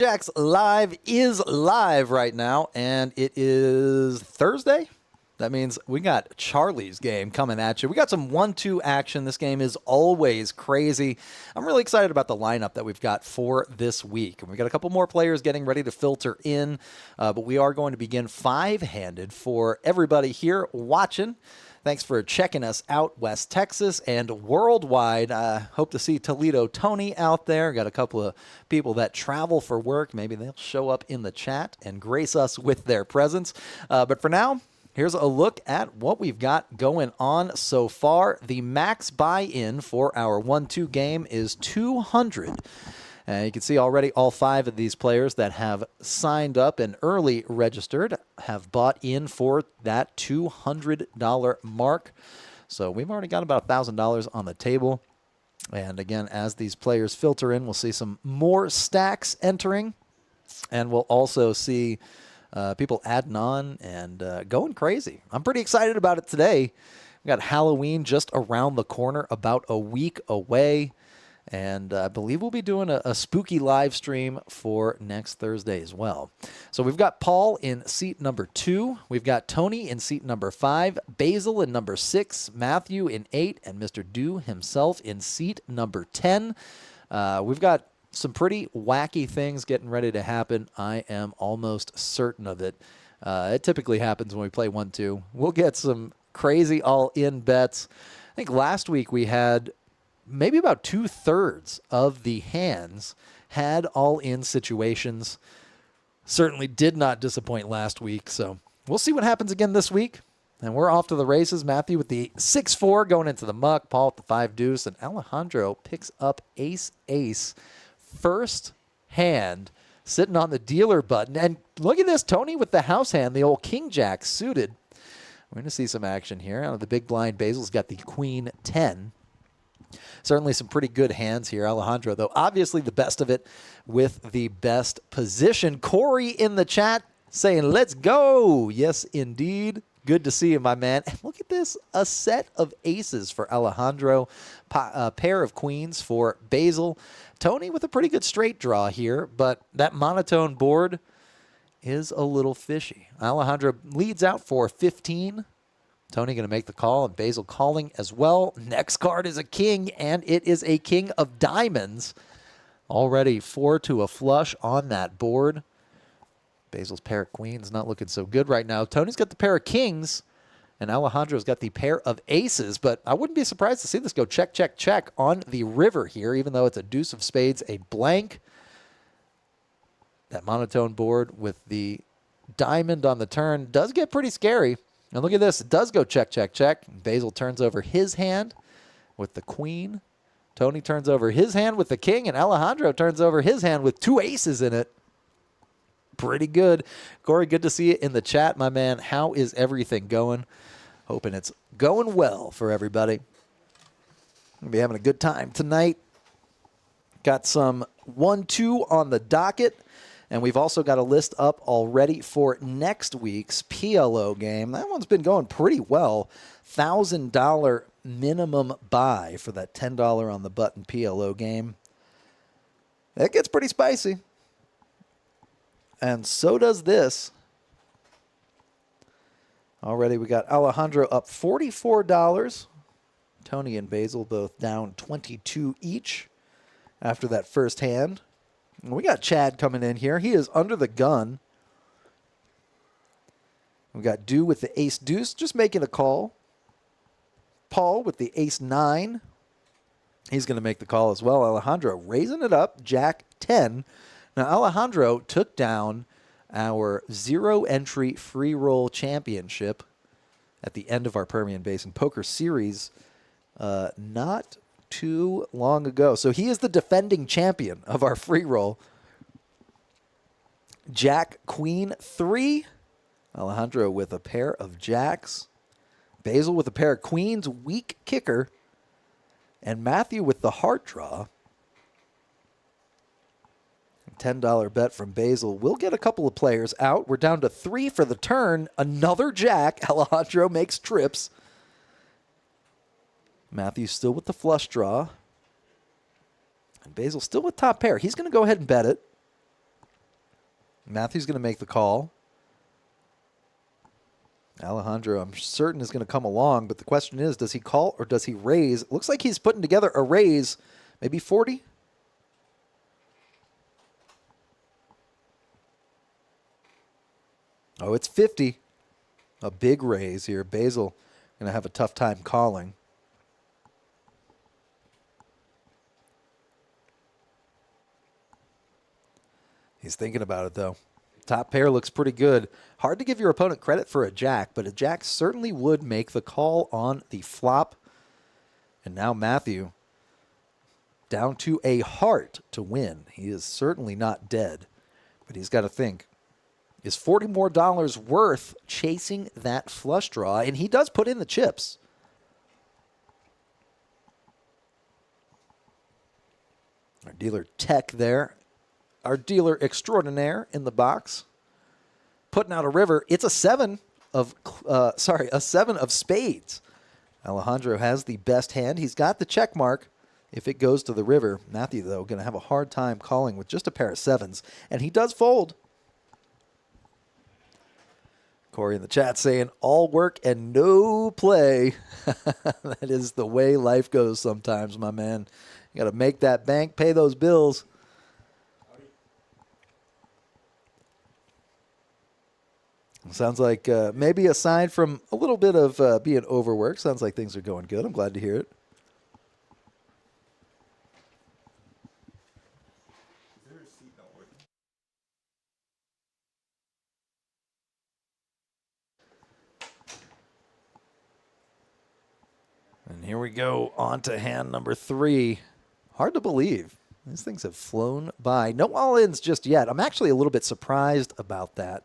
KoJack's Live is live right now, and it is Thursday. That means we got Charlie's game coming at you. We got some 1-2 action. This game is always crazy. I'm really excited about the lineup that we've got for this week. And we've got a couple more players getting ready to filter in, but we are going to begin five-handed for everybody here watching. Thanks for checking us out, West Texas and worldwide. Hope to see Toledo Tony out there. Got a couple of people that travel for work. Maybe they'll show up in the chat and grace us with their presence. But for now, here's a look at what we've got going on so far. The max buy-in for our 1-2 game is 200. You can see already all five of these players that have signed up and early registered have bought in for that $200 mark. So we've already got about $1,000 on the table. And again, as these players filter in, we'll see some more stacks entering. And we'll also see people adding on and going crazy. I'm pretty excited about it today. We got Halloween just around the corner, about a week away. And I believe we'll be doing a spooky live stream for next Thursday as well. So we've got Paul in seat number 2. We've got Tony in seat number 5. Basil in number 6. Matthew in 8. And Mr. Dew himself in seat number 10. We've got some pretty wacky things getting ready to happen. I am almost certain of it. It typically happens when we play 1-2. We'll get some crazy all-in bets. I think last week we had maybe about 2/3 of the hands had all-in situations. Certainly did not disappoint last week, so we'll see what happens again this week. And we're off to the races. Matthew with the 6-4 going into the muck. Paul with the 5 deuce, and Alejandro picks up ace-ace. First hand sitting on the dealer button. And look at this, Tony with the house hand, the old KoJack's suited. We're going to see some action here. Out of the big blind, Basil's got the queen 10. Certainly some pretty good hands here. Alejandro, though, obviously the best of it with the best position. Corey in the chat saying, let's go. Yes, indeed. Good to see you, my man. And look at this, a set of aces for Alejandro, a pair of queens for Basil. Tony with a pretty good straight draw here, but that monotone board is a little fishy. Alejandro leads out for 15. Tony going to make the call, and Basil calling as well. Next card is a king, and it is a king of diamonds. Already 4 to a flush on that board. Basil's pair of queens not looking so good right now. Tony's got the pair of kings, and Alejandro's got the pair of aces. But I wouldn't be surprised to see this go check, check, check on the river here, even though it's a deuce of spades, a blank. That monotone board with the diamond on the turn does get pretty scary. And look at this. It does go check, check, check. Basil turns over his hand with the queen. Tony turns over his hand with the king. And Alejandro turns over his hand with 2 aces in it. Pretty good. Corey, good to see you in the chat, my man. How is everything going? Hoping it's going well for everybody. We'll be having a good time tonight. Got some 1-2 on the docket. And we've also got a list up already for next week's PLO game. That one's been going pretty well. $1,000 minimum buy for that $10 on the button PLO game. That gets pretty spicy. And so does this. Already we got Alejandro up $44. Tony and Basil both down 22 each after that first hand. We got Chad coming in here. He is under the gun. We got Dew with the ace deuce, just making a call. Paul with the ace 9. He's going to make the call as well. Alejandro raising it up, Jack 10. Now Alejandro took down our 0-entry free roll championship at the end of our Permian Basin Poker Series not too long ago. So he is the defending champion of our free roll. Jack, Queen 3. Alejandro with a pair of jacks. Basil with a pair of queens, weak kicker. And Matthew with the heart draw. $10 bet from Basil. We'll get a couple of players out. We're down to 3 for the turn. Another jack. Alejandro makes trips. Matthew still with the flush draw. And Basil still with top pair. He's going to go ahead and bet it. Matthew's going to make the call. Alejandro, I'm certain, is going to come along, but the question is, does he call or does he raise? It looks like he's putting together a raise, maybe 40. Oh, it's 50. A big raise here. Basil going to have a tough time calling. He's thinking about it, though. Top pair looks pretty good. Hard to give your opponent credit for a jack, but a jack certainly would make the call on the flop. And now Matthew down to a heart to win. He is certainly not dead, but he's got to think. Is $40 more worth chasing that flush draw? And he does put in the chips. Our dealer Tech there. Our dealer extraordinaire in the box. Putting out a river. It's a seven of spades. Alejandro has the best hand. He's got the check mark if it goes to the river. Matthew, though, going to have a hard time calling with just a pair of sevens. And he does fold. Corey in the chat saying, all work and no play. That is the way life goes sometimes, my man. You got to make that bank, pay those bills. Sounds like maybe aside from a little bit of being overworked, sounds like things are going good. I'm glad to hear it. And here we go on to hand number 3. Hard to believe. These things have flown by. No all-ins just yet. I'm actually a little bit surprised about that.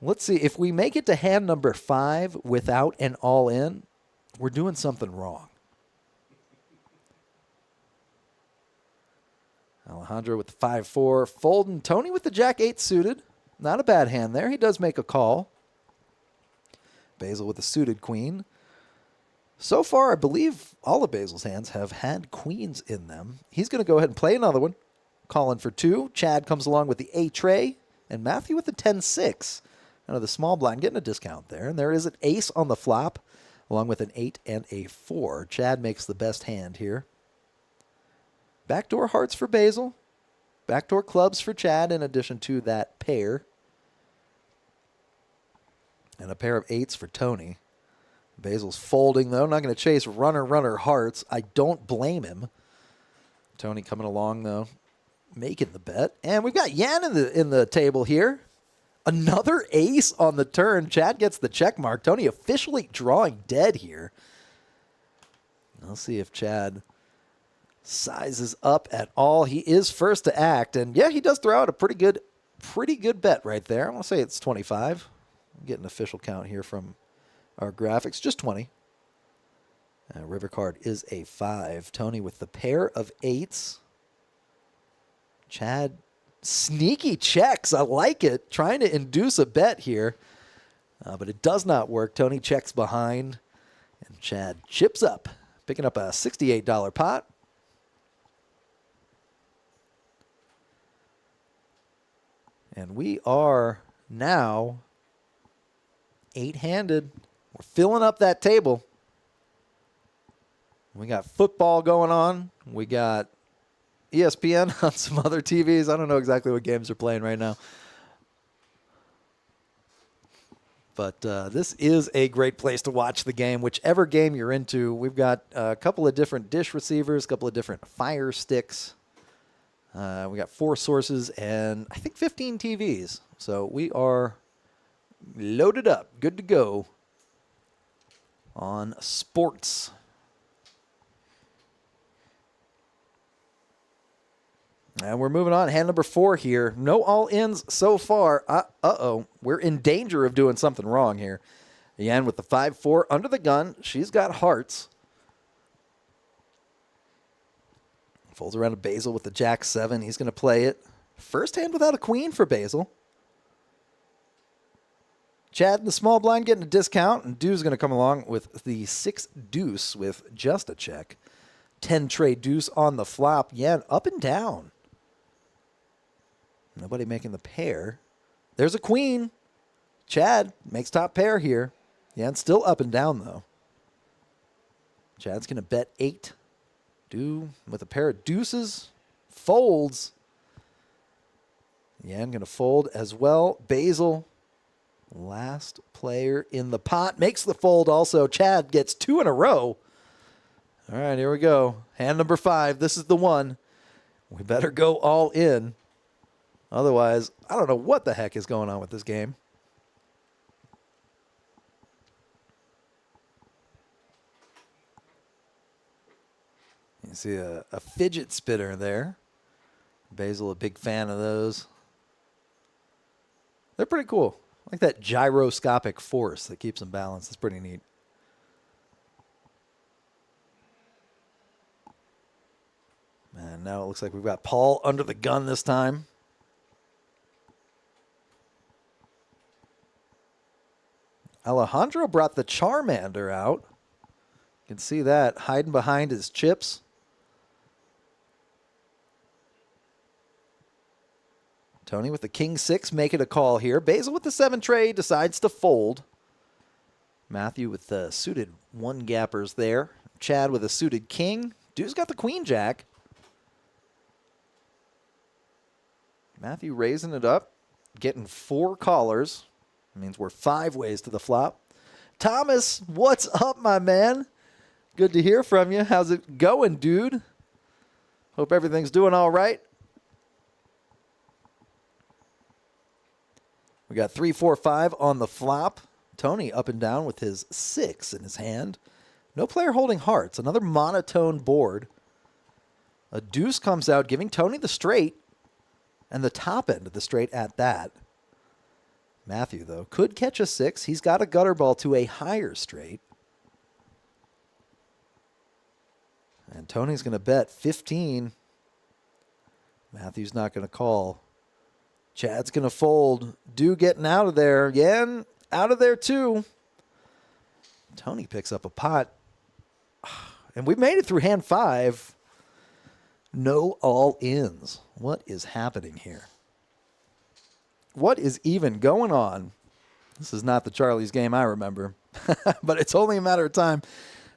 Let's see. If we make it to hand number 5 without an all-in, we're doing something wrong. Alejandro with the 5-4. Folding. Tony with the Jack-8 suited. Not a bad hand there. He does make a call. Basil with the suited queen. So far, I believe all of Basil's hands have had queens in them. He's going to go ahead and play another one. Calling for 2. Chad comes along with the A-tray. And Matthew with the 10-6. Out of the small blind, getting a discount there. And there is an ace on the flop, along with an 8 and a 4. Chad makes the best hand here. Backdoor hearts for Basil. Backdoor clubs for Chad, in addition to that pair. And a pair of 8s for Tony. Basil's folding, though. Not going to chase runner hearts. I don't blame him. Tony coming along, though, making the bet. And we've got Yan in the table here. Another ace on the turn. Chad gets the check mark. Tony officially drawing dead here. Let's see if Chad sizes up at all. He is first to act. And, yeah, he does throw out a pretty good bet right there. I want to say it's 25. I'm getting an official count here from our graphics. Just 20. River card is a 5. Tony with the pair of 8s. Chad, sneaky checks. I like it. Trying to induce a bet here. But it does not work. Tony checks behind. And Chad chips up. Picking up a $68 pot. And we are now 8-handed. We're filling up that table. We got football going on. We got ESPN on some other TVs. I don't know exactly what games are playing right now. But this is a great place to watch the game. Whichever game you're into, we've got a couple of different dish receivers, a couple of different fire sticks. We got 4 sources and I think 15 TVs. So we are loaded up, good to go on sports. And we're moving on. Hand number 4 here. No all-ins so far. Uh-oh. We're in danger of doing something wrong here. Yan with the 5-4 under the gun. She's got hearts. Folds around to Basil with the Jack-7. He's going to play it. First hand without a queen for Basil. Chad in the small blind getting a discount, and Deuce going to come along with the 6 deuce with just a check. 10 tray deuce on the flop. Yeah, up and down. Nobody making the pair. There's a queen. Chad makes top pair here. Yeah, it's still up and down, though. Chad's going to bet 8. With a pair of deuces. Folds. Yeah, I'm going to fold as well. Basil, last player in the pot, makes the fold also. Chad gets 2 in a row. All right, here we go. Hand number 5. This is the one. We better go all in. Otherwise, I don't know what the heck is going on with this game. You see a fidget spinner there. Basil, a big fan of those. They're pretty cool. I like that gyroscopic force that keeps them balanced. It's pretty neat. And now it looks like we've got Paul under the gun this time. Alejandro brought the Charmander out. You can see that hiding behind his chips. Tony with the king 6 making a call here. Basil with the 7 trade decides to fold. Matthew with the suited 1-gappers there. Chad with a suited king. Dude's got the queen jack. Matthew raising it up, getting 4 callers. That means we're 5 ways to the flop. Thomas, what's up, my man? Good to hear from you. How's it going, dude? Hope everything's doing all right. We got 3, 4, 5 on the flop. Tony up and down with his 6 in his hand. No player holding hearts. Another monotone board. A deuce comes out, giving Tony the straight. And the top end of the straight at that. Matthew, though, could catch a 6. He's got a gutter ball to a higher straight. And Tony's going to bet 15. Matthew's not going to call. Chad's going to fold. Getting out of there. Yeah, out of there too. Tony picks up a pot. And we made it through hand 5. No all-ins. What is happening here? What is even going on? This is not the Charlie's game I remember. But it's only a matter of time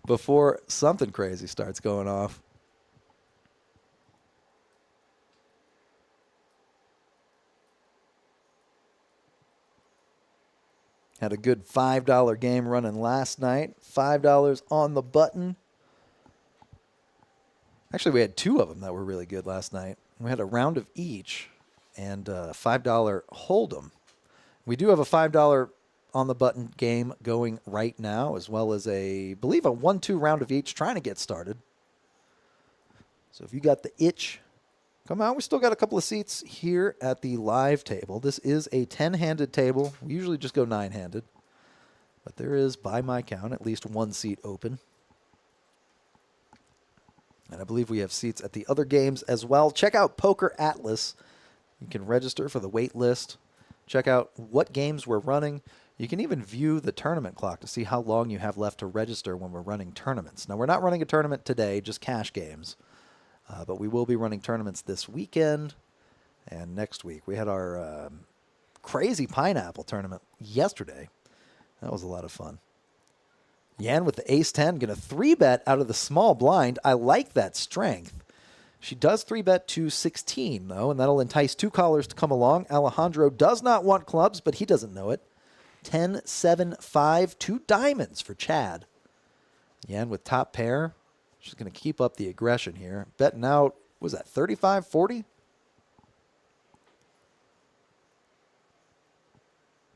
before something crazy starts going off. Had a good $5 game running last night. $5 on the button. Actually, we had 2 of them that were really good last night. We had a round of each and a $5 hold'em. We do have a $5 on the button game going right now, as well as I believe a 1-2 round of each trying to get started. So if you got the itch, come out. We still got a couple of seats here at the live table. This is a 10-handed table. We usually just go 9-handed. But there is, by my count, at least 1 seat open. And I believe we have seats at the other games as well. Check out Poker Atlas. You can register for the wait list. Check out what games we're running. You can even view the tournament clock to see how long you have left to register when we're running tournaments. Now, we're not running a tournament today, just cash games. But we will be running tournaments this weekend and next week. We had our crazy pineapple tournament yesterday. That was a lot of fun. Yan with the ace-10, going to 3-bet out of the small blind. I like that strength. She does 3-bet to 16, though, and that'll entice 2 callers to come along. Alejandro does not want clubs, but he doesn't know it. 10, 7, 5, 2 diamonds for Chad. Yan with top pair. She's going to keep up the aggression here. Betting out, was that 35, 40?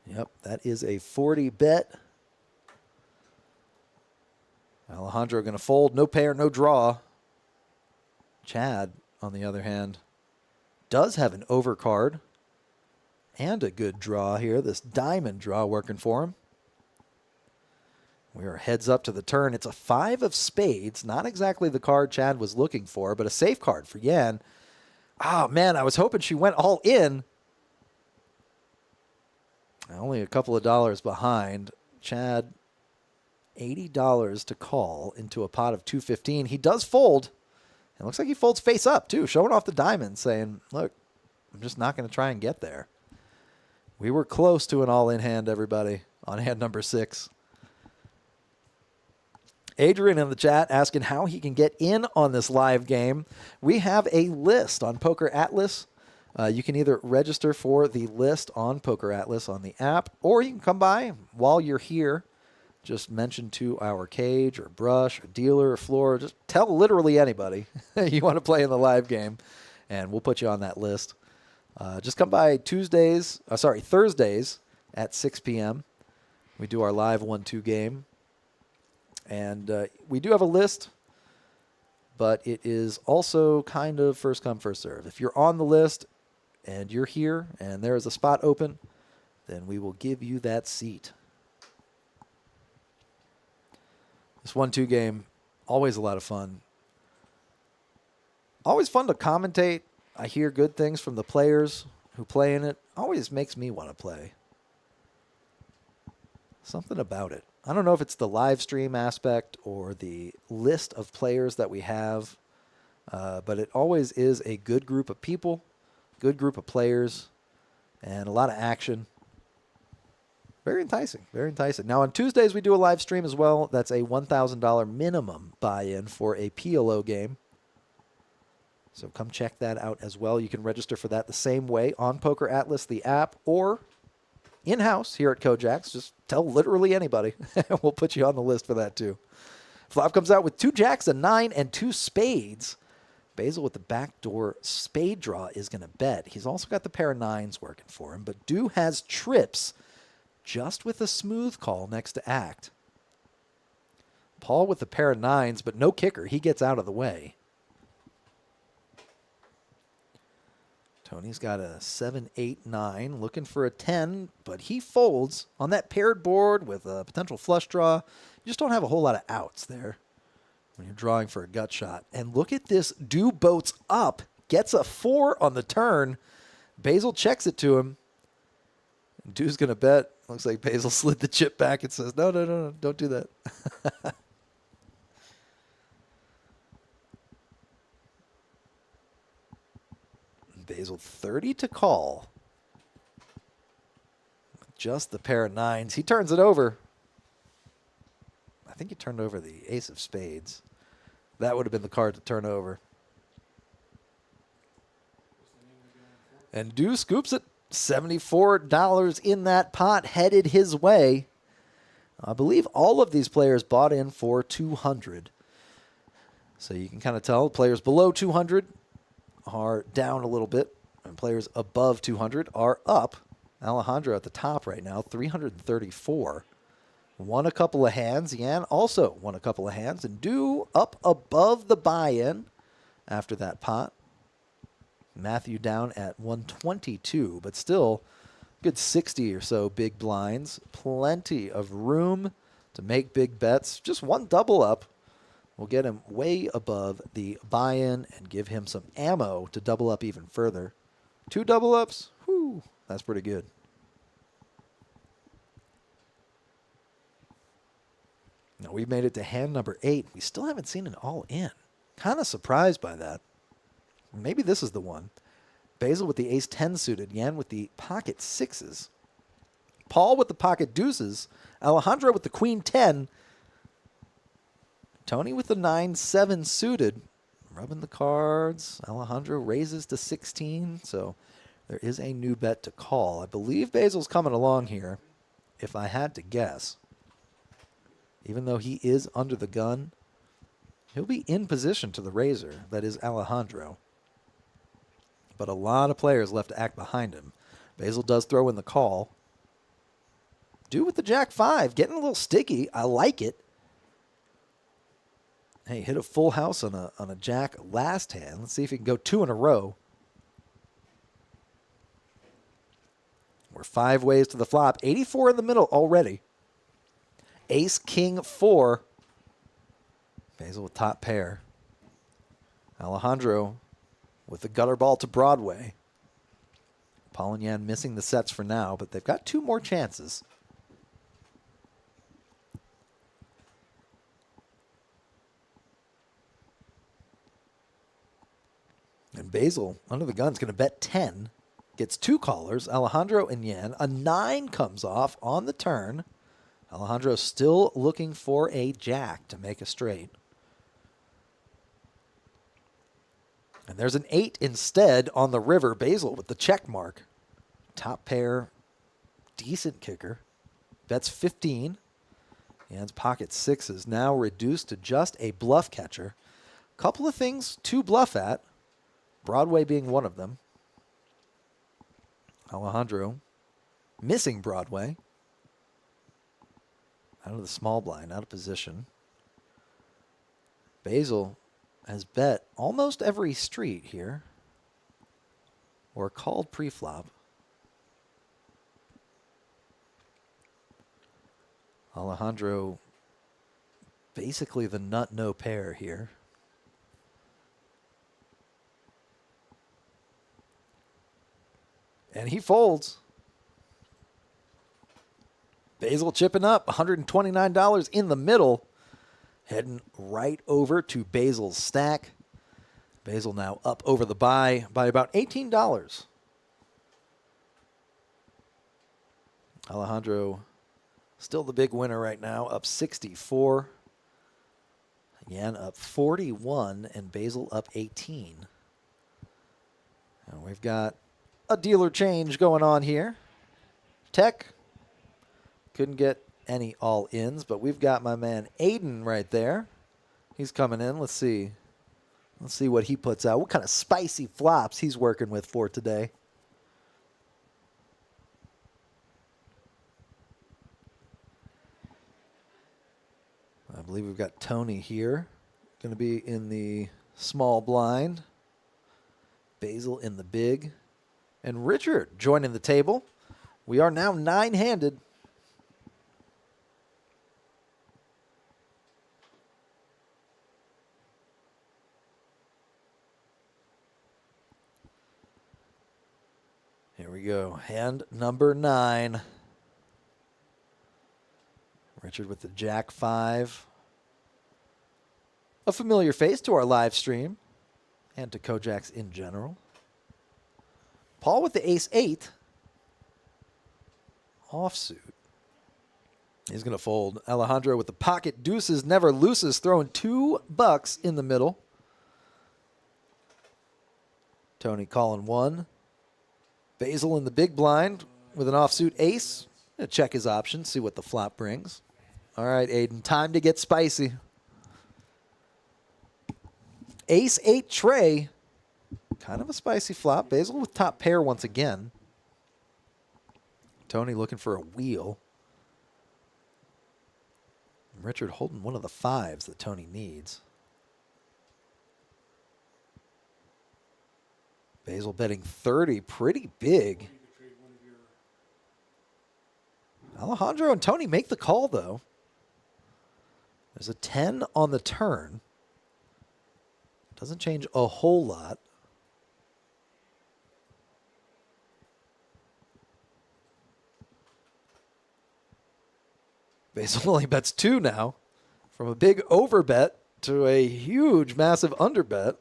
Yep, that is a 40 bet. Alejandro going to fold. No pair, no draw. Chad, on the other hand, does have an overcard and a good draw here. This diamond draw working for him. We are heads up to the turn. It's a 5 of spades. Not exactly the card Chad was looking for, but a safe card for Yan. Oh, man, I was hoping she went all in. Only a couple of dollars behind. Chad, $80 to call into a pot of $215. He does fold. It looks like he folds face up, too, showing off the diamond, saying, look, I'm just not going to try and get there. We were close to an all-in hand, everybody, on hand number 6. Adrian in the chat asking how he can get in on this live game. We have a list on Poker Atlas. You can either register for the list on Poker Atlas on the app, or you can come by while you're here. Just mention to our Cage or Brush or Dealer or Floor. Just tell literally anybody you want to play in the live game, and we'll put you on that list. Just come by Thursdays at 6 p.m. We do our live 1-2 game. And we do have a list, but it is also kind of first come, first serve. If you're on the list and you're here and there is a spot open, then we will give you that seat. This 1-2 game, always a lot of fun. Always fun to commentate. I hear good things from the players who play in it. Always makes me want to play. Something about it. I don't know if it's the live stream aspect or the list of players that we have, but it always is a good group of people, good group of players, and a lot of action. Very enticing, very enticing. Now, on Tuesdays, we do a live stream as well. That's a $1,000 minimum buy-in for a PLO game. So come check that out as well. You can register for that the same way on Poker Atlas, the app, or in-house here at KoJack's. Just tell literally anybody. We'll put you on the list for that too. Flop comes out with 2 jacks, a 9, and 2 spades. Basil with the backdoor spade draw is going to bet. He's also got the pair of 9s working for him, but Dew has trips just with a smooth call next to act. Paul with the pair of 9s, but no kicker. He gets out of the way. Tony's got a 7, 8, 9, looking for a 10, but he folds on that paired board with a potential flush draw. You just don't have a whole lot of outs there when you're drawing for a gut shot. And look at this. Dew boats up, gets a 4 on the turn. Basil checks it to him. Dew's going to bet. Looks like Basil slid the chip back and says, no, don't do that. Basil 30 to call. Just the pair of 9s. He turns it over. I think he turned over the ace of spades. That would have been the card to turn over. And Dew scoops it. $74 in that pot headed his way. I believe all of these players bought in for 200. So you can kind of tell players below 200 are down a little bit, and players above 200 are up. Alejandro at the top right now, 334. Won a couple of hands. Yan also won a couple of hands, and Dew up above the buy-in after that pot. Matthew down at 122, but still good 60 or so big blinds. Plenty of room to make big bets. Just one double up will get him way above the buy-in and give him some ammo to double up even further. 2 double ups, whew, that's pretty good. Now we've made it to hand number 8. We still haven't seen an all-in. Kind of surprised by that. Maybe this is the one. Basil with the ace 10 suited. Yan with the pocket 6s. Paul with the pocket deuces. Alejandro with the queen 10. Tony with the 9-7 suited. Rubbing the cards. Alejandro raises to 16. So there is a new bet to call. I believe Basil's coming along here, if I had to guess. Even though he is under the gun, he'll be in position to the raiser. That is Alejandro. But a lot of players left to act behind him. Basil does throw in the call. Dew with the jack 5, getting a little sticky. I like it. Hey, hit a full house on a jack last hand. Let's see if he can go 2 in a row. We're 5 ways to the flop. 84 in the middle already. Ace, king, 4. Basil with top pair. Alejandro with the gutter ball to Broadway. Paul and Yan missing the sets for now, but they've got 2 more chances. And Basil, under the gun, is going to bet 10. gets 2 callers, Alejandro and Yan. A 9 comes off on the turn. Alejandro still looking for a jack to make a straight. And there's an 8 instead on the river. Basil with the check mark. Top pair, decent kicker. Bets 15. Yan's pocket 6 is now reduced to just a bluff catcher. Couple of things to bluff at. Broadway being one of them. Alejandro missing Broadway. Out of the small blind, out of position. Basil has bet almost every street here. Or called pre-flop. Alejandro basically the nut no pair here. And he folds. Basil chipping up, $129 in the middle. Heading right over to Basil's stack. Basil now up over the buy by about $18. Alejandro still the big winner right now, up 64. Yan up 41 and Basil up 18. And we've got a dealer change going on here. Tech couldn't get any all-ins, but we've got my man Aiden right there. He's coming in. Let's see. Let's see what he puts out. What kind of spicy flops he's working with for today. I believe we've got Tony here. Going to be in the small blind. Basil in the big. And Richard joining the table. We are now 9-handed. Here we go. Hand number 9. Richard with the Jack 5. A familiar face to our live stream and to KoJack's in general. Paul with the Ace 8. Offsuit. He's going to fold. Alejandro with the pocket deuces, never looses, throwing $2 in the middle. Tony calling 1. Basil in the big blind with an offsuit ace. Gonna check his options, see what the flop brings. All right, Aiden, time to get spicy. Ace 8 tray. Kind of a spicy flop. Basil with top pair once again. Tony looking for a wheel. Richard holding one of the 5s that Tony needs. Basil betting 30, pretty big. Alejandro and Tony make the call, though. There's a 10 on the turn. Doesn't change a whole lot. Basil only bets 2 now. From a big overbet to a huge, massive underbet.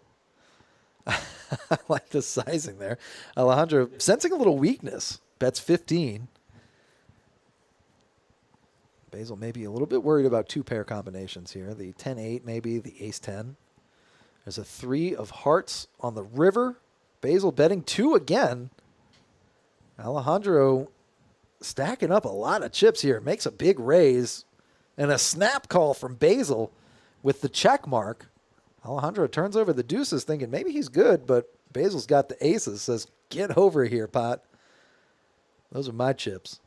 I like the sizing there. Alejandro sensing a little weakness. Bets 15. Basil may be a little bit worried about 2-pair combinations here. The 10-8 maybe, the ace-10. There's a 3 of hearts on the river. Basil betting 2 again. Alejandro stacking up a lot of chips here. Makes a big raise. And a snap call from Basil with the check mark. Alejandro turns over the deuces thinking maybe he's good, but Basil's got the aces. Says, get over here, pot. Those are my chips.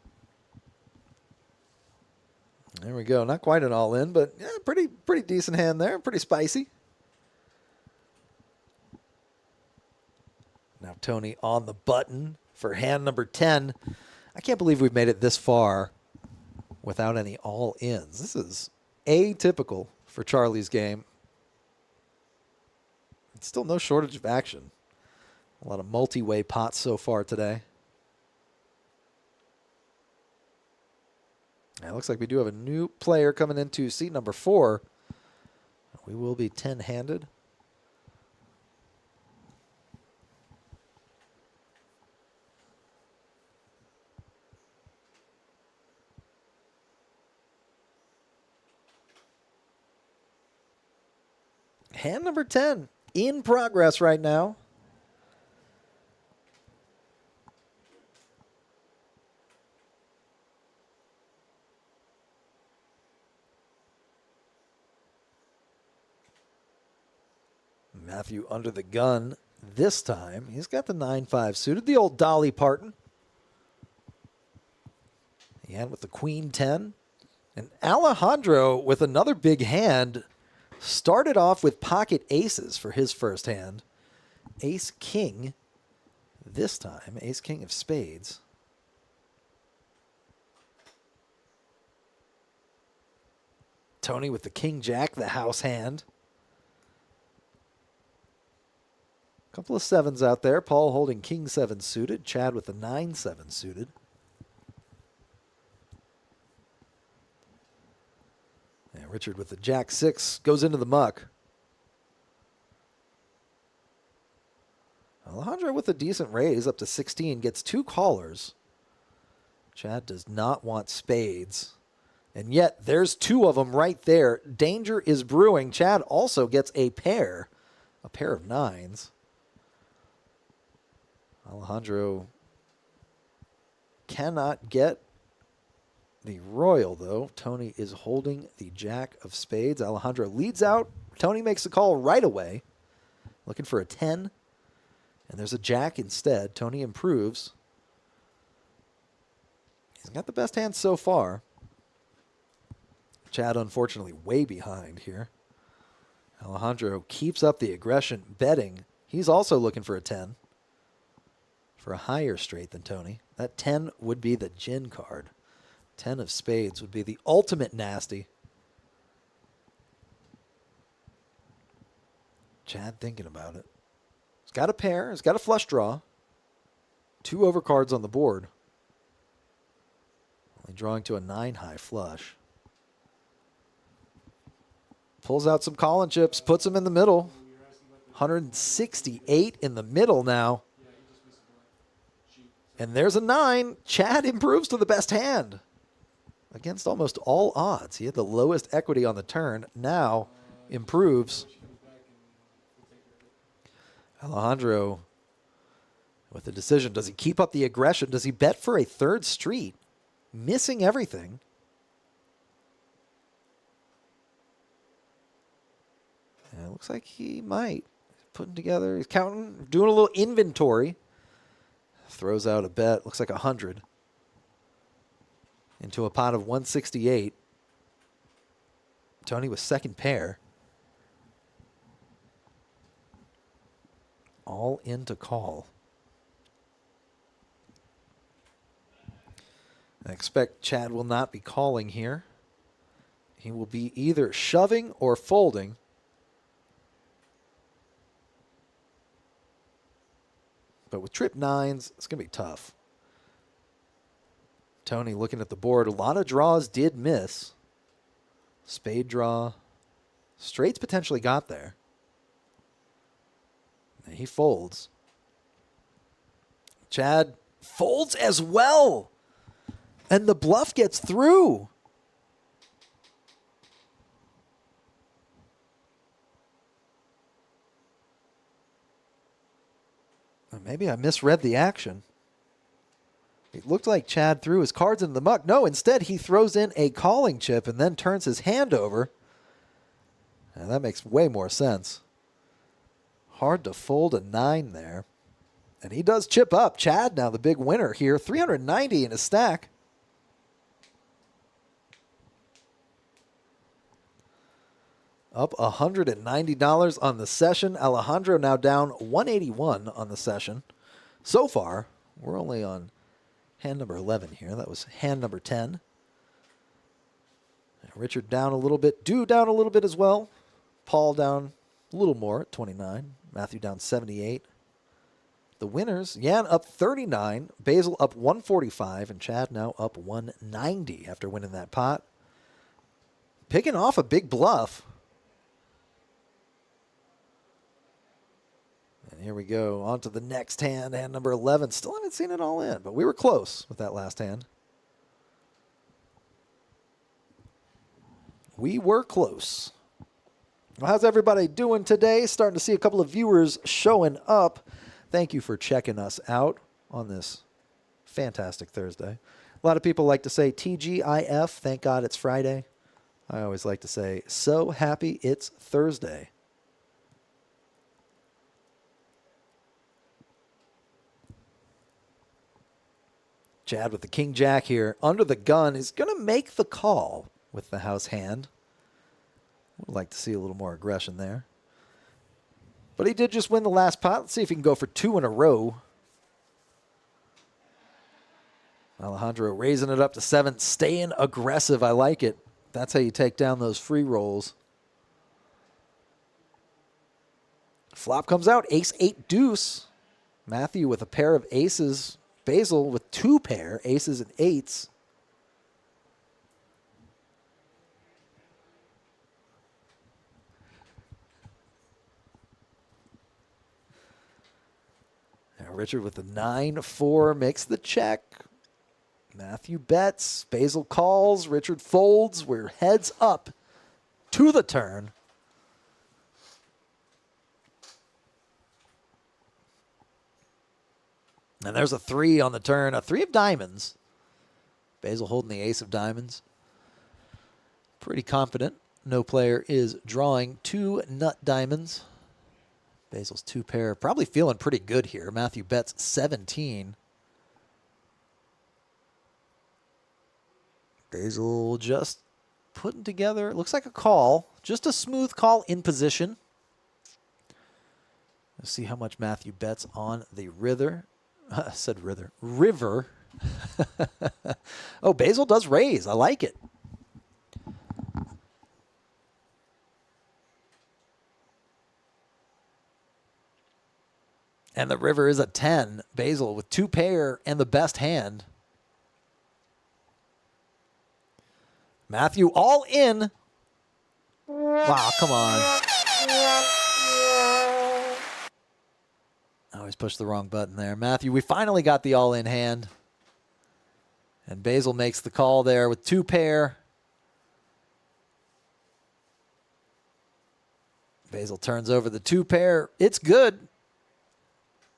There we go. Not quite an all-in, but yeah, pretty decent hand there. Pretty spicy. Now Tony on the button for hand number 10. I can't believe we've made it this far without any all-ins. This is atypical for Charlie's game. It's still no shortage of action. A lot of multi-way pots so far today. It looks like we do have a new player coming into seat number 4. We will be 10-handed. Hand number 10 in progress right now. Matthew under the gun this time. He's got the 9-5 suited, the old Dolly Parton. He had with the Queen 10. And Alejandro with another big hand started off with pocket aces for his first hand. Ace King this time. Ace King of spades. Tony with the King Jack, the house hand. Couple of sevens out there. Paul holding King 7 suited. Chad with the 9-7 suited. And Richard with the Jack 6 goes into the muck. Alejandro with a decent raise up to 16 gets 2 callers. Chad does not want spades. And yet there's 2 of them right there. Danger is brewing. Chad also gets a pair of 9s. Alejandro cannot get the royal, though. Tony is holding the Jack of spades. Alejandro leads out. Tony makes the call right away. Looking for a 10. And there's a Jack instead. Tony improves. He's got the best hand so far. Chad, unfortunately, way behind here. Alejandro keeps up the aggression, betting. He's also looking for a 10. For a higher straight than Tony. That 10 would be the gin card. 10 of spades would be the ultimate nasty. Chad thinking about it. He's got a pair. He's got a flush draw. 2 overcards on the board. Only drawing to a 9-high flush. Pulls out some calling chips. Puts them in the middle. 168 in the middle now. And there's a 9. Chad improves to the best hand. Against almost all odds. He had the lowest equity on the turn. Now improves. Alejandro with the decision. Does he keep up the aggression? Does he bet for a 3rd street? Missing everything. And it looks like he might. Putting together. He's counting. Doing a little inventory. Throws out a bet. Looks like 100. Into a pot of 168. Tony with second pair. All in to call. I expect Chad will not be calling here. He will be either shoving or folding. But with trip 9s, it's going to be tough. Tony looking at the board. A lot of draws did miss. Spade draw. Straights potentially got there. And he folds. Chad folds as well. And the bluff gets through. Maybe I misread the action. It looked like Chad threw his cards into the muck. No, instead he throws in a calling chip and then turns his hand over. And that makes way more sense. Hard to fold a 9 there. And he does chip up. Chad now the big winner here. 390 in his stack. Up $190 on the session. Alejandro now down 181 on the session. So far, we're only on hand number 11 here. That was hand number 10. And Richard down a little bit. Dew down a little bit as well. Paul down a little more at 29. Matthew down 78. The winners, Jan up 39. Basil up 145. And Chad now up 190 after winning that pot. Picking off a big bluff. And here we go. On to the next hand, hand number 11. Still haven't seen it all in, but we were close with that last hand. We were close. Well, how's everybody doing today? Starting to see a couple of viewers showing up. Thank you for checking us out on this fantastic Thursday. A lot of people like to say TGIF, thank God it's Friday. I always like to say, so happy it's Thursday. Chad with the King Jack here. Under the gun is going to make the call with the house hand. Would like to see a little more aggression there. But he did just win the last pot. Let's see if he can go for 2 in a row. Alejandro raising it up to 7, staying aggressive. I like it. That's how you take down those free rolls. Flop comes out, ace 8 deuce. Matthew with a pair of aces. Basil with 2 pair, aces and 8s. Now Richard with the 9-4 makes the check. Matthew bets, Basil calls, Richard folds. We're heads up to the turn. And there's a 3 on the turn, a 3 of diamonds. Basil holding the ace of diamonds. Pretty confident. No player is drawing 2 nut diamonds. Basil's 2 pair, probably feeling pretty good here. Matthew bets 17. Basil just putting together, looks like a call. Just a smooth call in position. Let's see how much Matthew bets on the river. River. Oh, Basil does raise. I like it. And the river is a 10. Basil with 2 pair and the best hand. Matthew all in. Wow, come on. I always push the wrong button there. Matthew, we finally got the all-in hand. And Basil makes the call there with 2 pair. Basil turns over the 2 pair. It's good.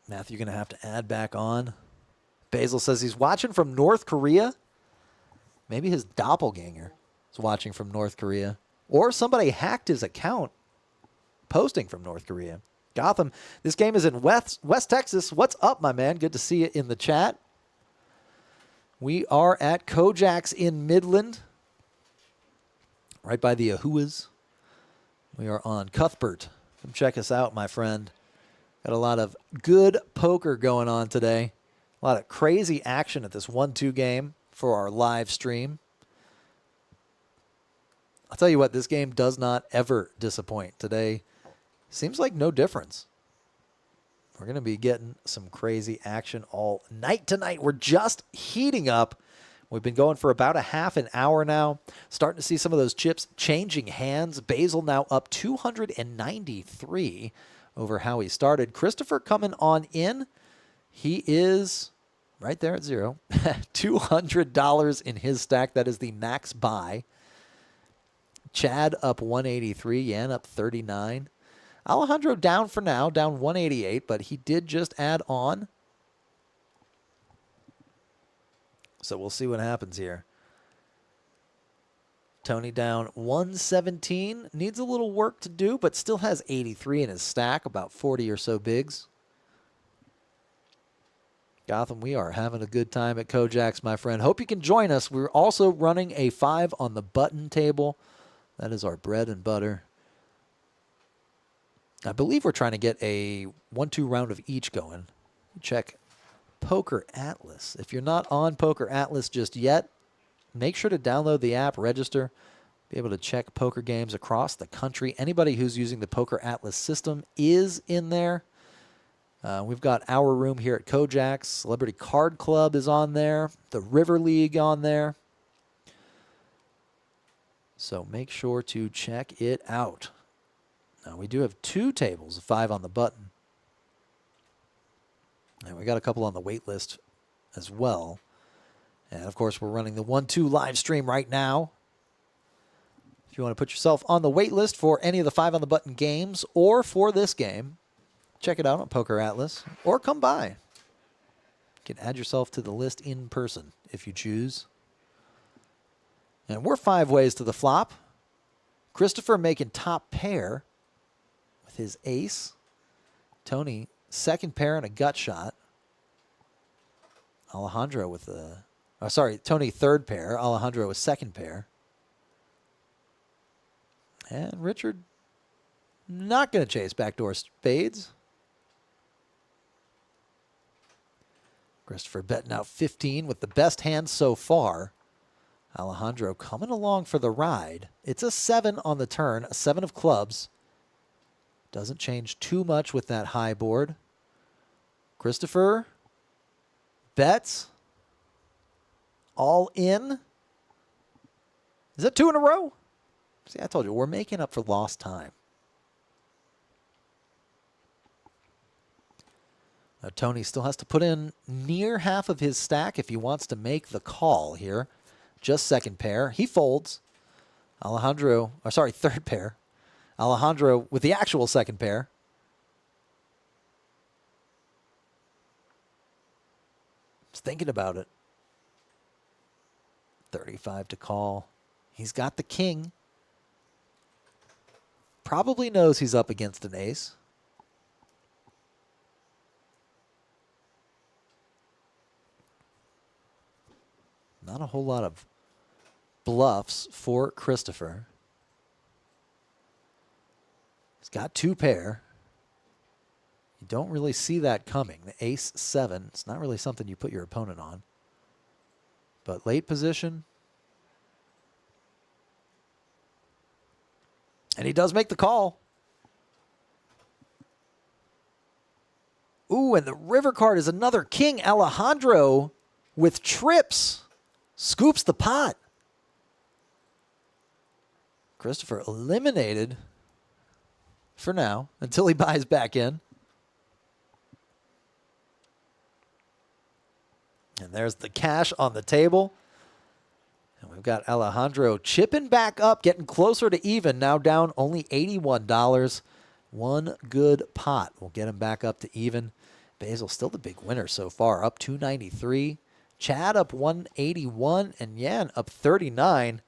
Matthew going to have to add back on. Basil says he's watching from North Korea. Maybe his doppelganger is watching from North Korea. Or somebody hacked his account posting from North Korea. Gotham, this game is in West Texas. What's up, my man? Good to see you in the chat. We are at KoJack's in Midland, right by the Ahuas. We are on Cuthbert. Come check us out, my friend. Got a lot of good poker going on today. A lot of crazy action at this 1-2 game for our live stream. I'll tell you what, this game does not ever disappoint. Today seems like no difference. We're going to be getting some crazy action all night tonight. We're just heating up. We've been going for about a half an hour now. Starting to see some of those chips changing hands. Basil now up 293 over how he started. Christopher coming on in. He is right there at 0. $200 in his stack. That is the max buy. Chad up 183. Yan up 39. Alejandro down for now, down 188, but he did just add on. So we'll see what happens here. Tony down 117. Needs a little work to do, but still has 83 in his stack, about 40 or so bigs. Gotham, we are having a good time at KoJack's, my friend. Hope you can join us. We're also running a 5 on the button table. That is our bread and butter. I believe we're trying to get a 1-2 round of each going. Check Poker Atlas. If you're not on Poker Atlas just yet, make sure to download the app, register, be able to check poker games across the country. Anybody who's using the Poker Atlas system is in there. We've got our room here at KoJack's. Celebrity Card Club is on there. The River League on there. So make sure to check it out. Now, we do have 2 tables of 5 on the button. And we got a couple on the wait list as well. And, of course, we're running the 1-2 live stream right now. If If you want to put yourself on the wait list for any of the 5 on the button games or for this game, check it out on Poker Atlas or come by. You can add yourself to the list in person if you choose. And we're 5 ways to the flop. Christopher making top pair with his ace. Tony, second pair and a gut shot. Alejandro with the... Oh, sorry, Tony, third pair. Alejandro with second pair. And Richard, not going to chase backdoor spades. Christopher betting out 15 with the best hand so far. Alejandro coming along for the ride. It's a 7 on the turn, a 7 of clubs. Doesn't change too much with that high board. Christopher bets. All in. Is that 2 in a row? See, I told you, we're making up for lost time. Now, Tony still has to put in near half of his stack if he wants to make the call here. Just second pair. He folds. Alejandro, or sorry, third pair. Alejandro with the actual second pair. Just thinking about it. 35 to call. He's got the king. Probably knows he's up against an ace. Not a whole lot of bluffs for Christopher. He's got 2 pair. You don't really see that coming. The ace 7, it's not really something you put your opponent on. But late position. And he does make the call. Ooh, and the river card is another king. Alejandro with trips. Scoops the pot. Christopher eliminated for now until he buys back in. And there's the cash on the table. And we've got Alejandro chipping back up, getting closer to even, now down only $81. One good pot will get him back up to even. Basil still the big winner so far, up $293. Chad up $181, and Yan up $39.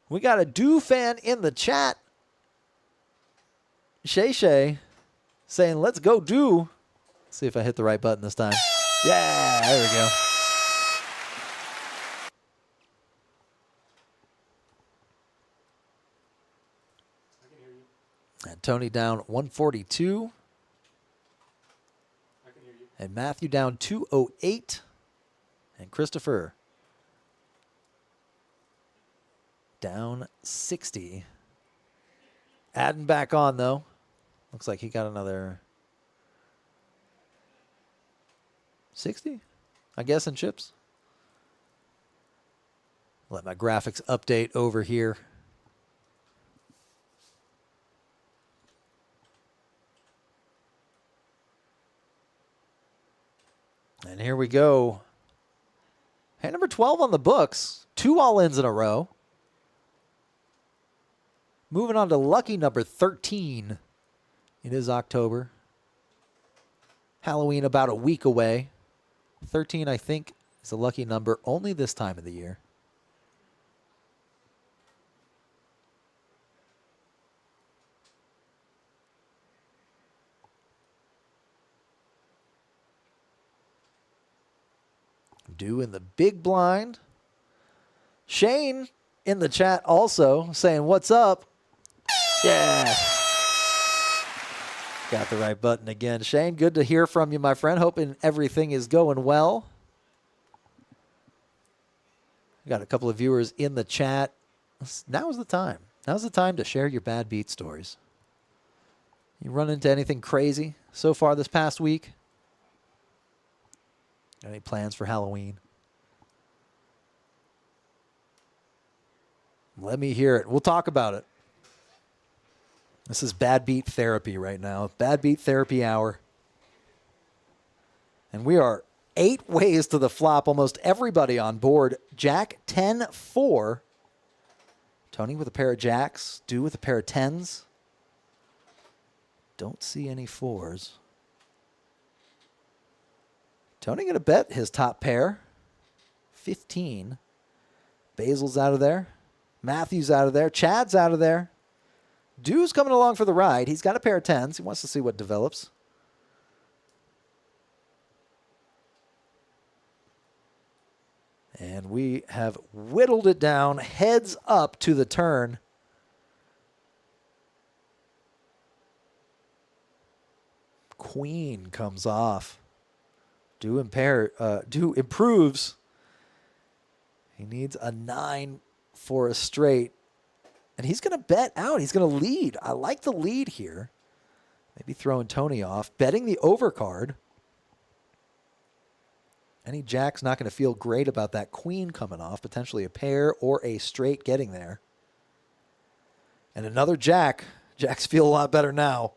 We got a Do fan in the chat. Shay saying, let's go Do. See if I hit the right button this time. Yeah, there we go. And Tony down 142. And Matthew down 208. And Christopher down 60. Adding back on, though. Looks like he got another 60, I guess, in chips. Let my graphics update over here. And here we go. Hand number 12 on the books. 2 all-ins in a row. Moving on to lucky number 13. It is October. Halloween about a week away. 13, I think, is a lucky number only this time of the year. Do in the big blind. Shane in the chat also saying, what's up? Yeah. Got the right button again. Shane, good to hear from you, my friend. Hoping everything is going well. Got a couple of viewers in the chat. Now's the time. Now's the time to share your bad beat stories. You run into anything crazy so far this past week? Any plans for Halloween? Let me hear it. We'll talk about it. This is bad beat therapy right now. Bad beat therapy hour. And we are 8 ways to the flop. Almost everybody on board. Jack 10-4. Tony with a pair of jacks. Dew with a pair of tens. Don't see any fours. Tony going to bet his top pair. 15. Basil's out of there. Matthew's out of there. Chad's out of there. Dew's coming along for the ride. He's got a pair of tens. He wants to see what develops. And we have whittled it down, heads up to the turn. Queen comes off. Dew improves. He needs a 9 for a straight. And he's going to bet out. He's going to lead. I like the lead here. Maybe throwing Tony off. Betting the overcard. Any jack's not going to feel great about that queen coming off. Potentially a pair or a straight getting there. And another jack. Jacks feel a lot better now.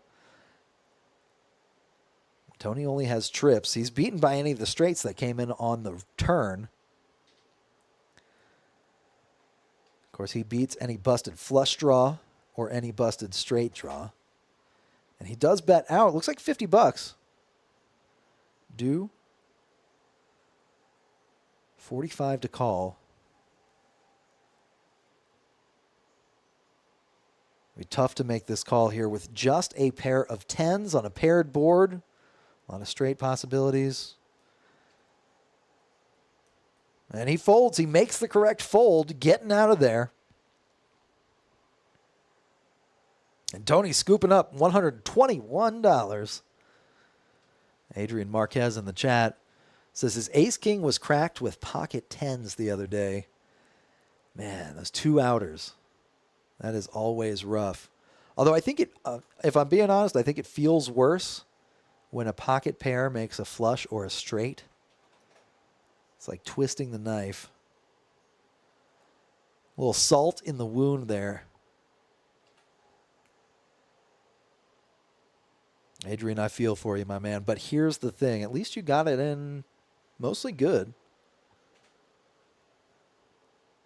Tony only has trips. He's beaten by any of the straights that came in on the turn. Of course, he beats any busted flush draw or any busted straight draw. And he does bet out. Looks like $50. Dew. 45 to call. It'll be tough to make this call here with just a pair of tens on a paired board. A lot of straight possibilities. And he folds. He makes the correct fold, getting out of there. And Tony's scooping up $121. Adrian Marquez in the chat says his ace-king was cracked with pocket tens the other day. Man, those two outers. That is always rough. Although I think it, if I'm being honest, I think it feels worse when a pocket pair makes a flush or a straight. It's like twisting the knife. A little salt in the wound there. Adrian, I feel for you, my man. But here's the thing. At least you got it in mostly good.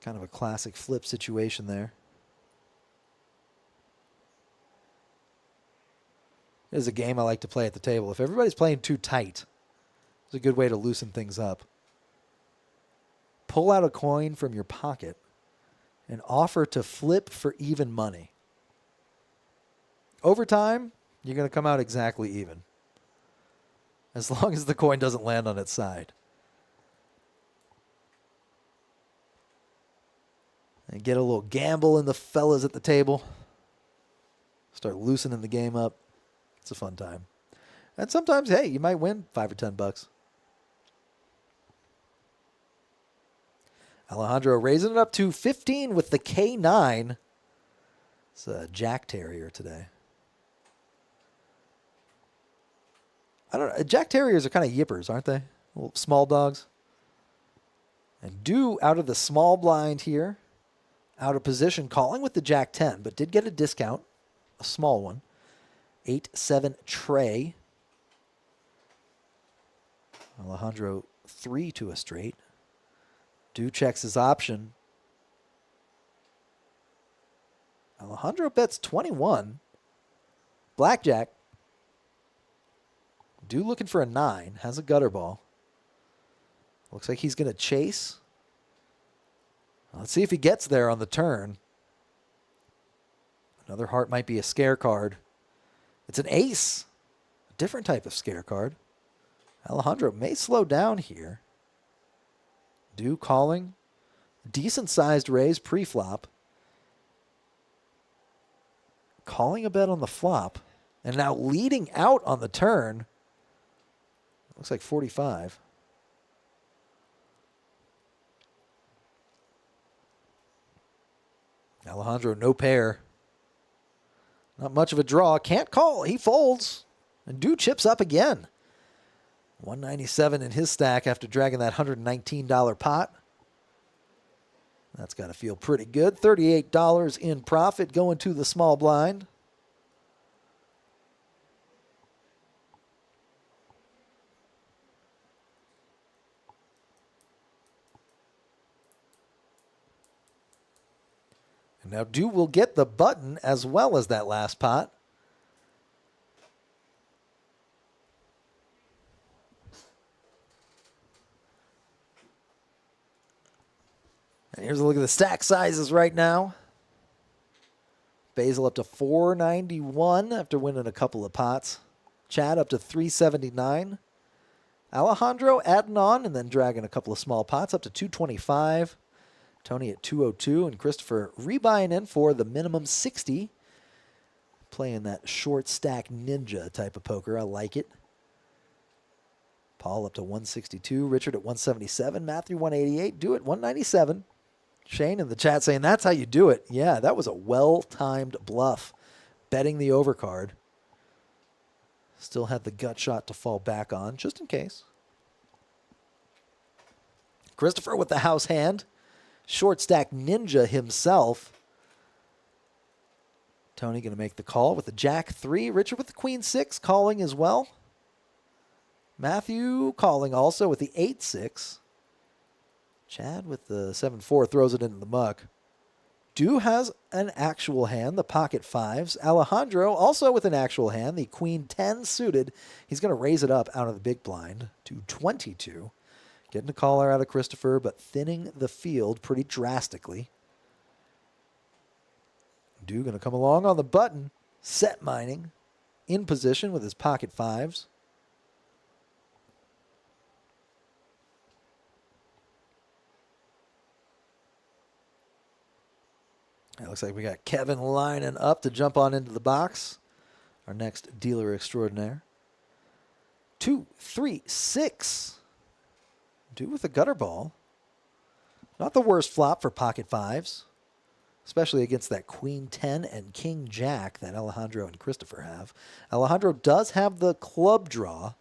Kind of a classic flip situation there. This is a game I like to play at the table. If everybody's playing too tight, it's a good way to loosen things up. Pull out a coin from your pocket and offer to flip for even money. Over time, you're going to come out exactly even. As long as the coin doesn't land on its side. And get a little gamble in the fellas at the table. Start loosening the game up. It's a fun time. And sometimes, hey, you might win $5 or $10. Alejandro raising it up to 15 with the K9. It's a Jack Terrier today. I don't know. Jack Terriers are kind of yippers, aren't they? Little small dogs. And Dew out of the small blind here. Out of position, calling with the Jack 10, but did get a discount. A small one. 8-7 Trey. Alejandro 3 to a straight. Dew checks his option. Alejandro bets 21. Blackjack. Dew looking for a 9. Has a gutter ball. Looks like he's going to chase. Let's see if he gets there on the turn. Another heart might be a scare card. It's an ace. A different type of scare card. Alejandro may slow down here. Dew calling. Decent-sized raise pre-flop. Calling a bet on the flop. And now leading out on the turn. Looks like 45. Alejandro, no pair. Not much of a draw. Can't call. He folds. And Dew chips up again. 197 in his stack after dragging that $119 pot. That's got to feel pretty good. $38 in profit going to the small blind. And now Dew will get the button as well as that last pot. And here's a look at the stack sizes right now. Basil up to 491 after winning a couple of pots. Chad up to 379. Alejandro adding on and then dragging a couple of small pots up to 225. Tony at 202 and Christopher rebuying in for the minimum 60. Playing that short stack ninja type of poker. I like it. Paul up to 162. Richard at 177. Matthew 188. Do it 197. Shane in the chat saying, that's how you do it. Yeah, that was a well-timed bluff. Betting the overcard. Still had the gut shot to fall back on, just in case. Christopher with the house hand. Short stack ninja himself. Tony going to make the call with the Jack 3. Richard with the Queen 6 calling as well. Matthew calling also with the 8-6. Chad with the 7-4 throws it into the muck. Dew has an actual hand, the pocket 5s. Alejandro also with an actual hand, the Queen 10 suited. He's going to raise it up out of the big blind to 22. Getting a caller out of Christopher, but thinning the field pretty drastically. Dew going to come along on the button, set mining, in position with his pocket 5s. It looks like we got Kevin lining up to jump on into the box. Our next dealer extraordinaire. 2, 3, 6. Dew with a gutter ball. Not the worst flop for pocket 5s. Especially against that Queen 10 and King Jack that Alejandro and Christopher have. Alejandro does have the club draw.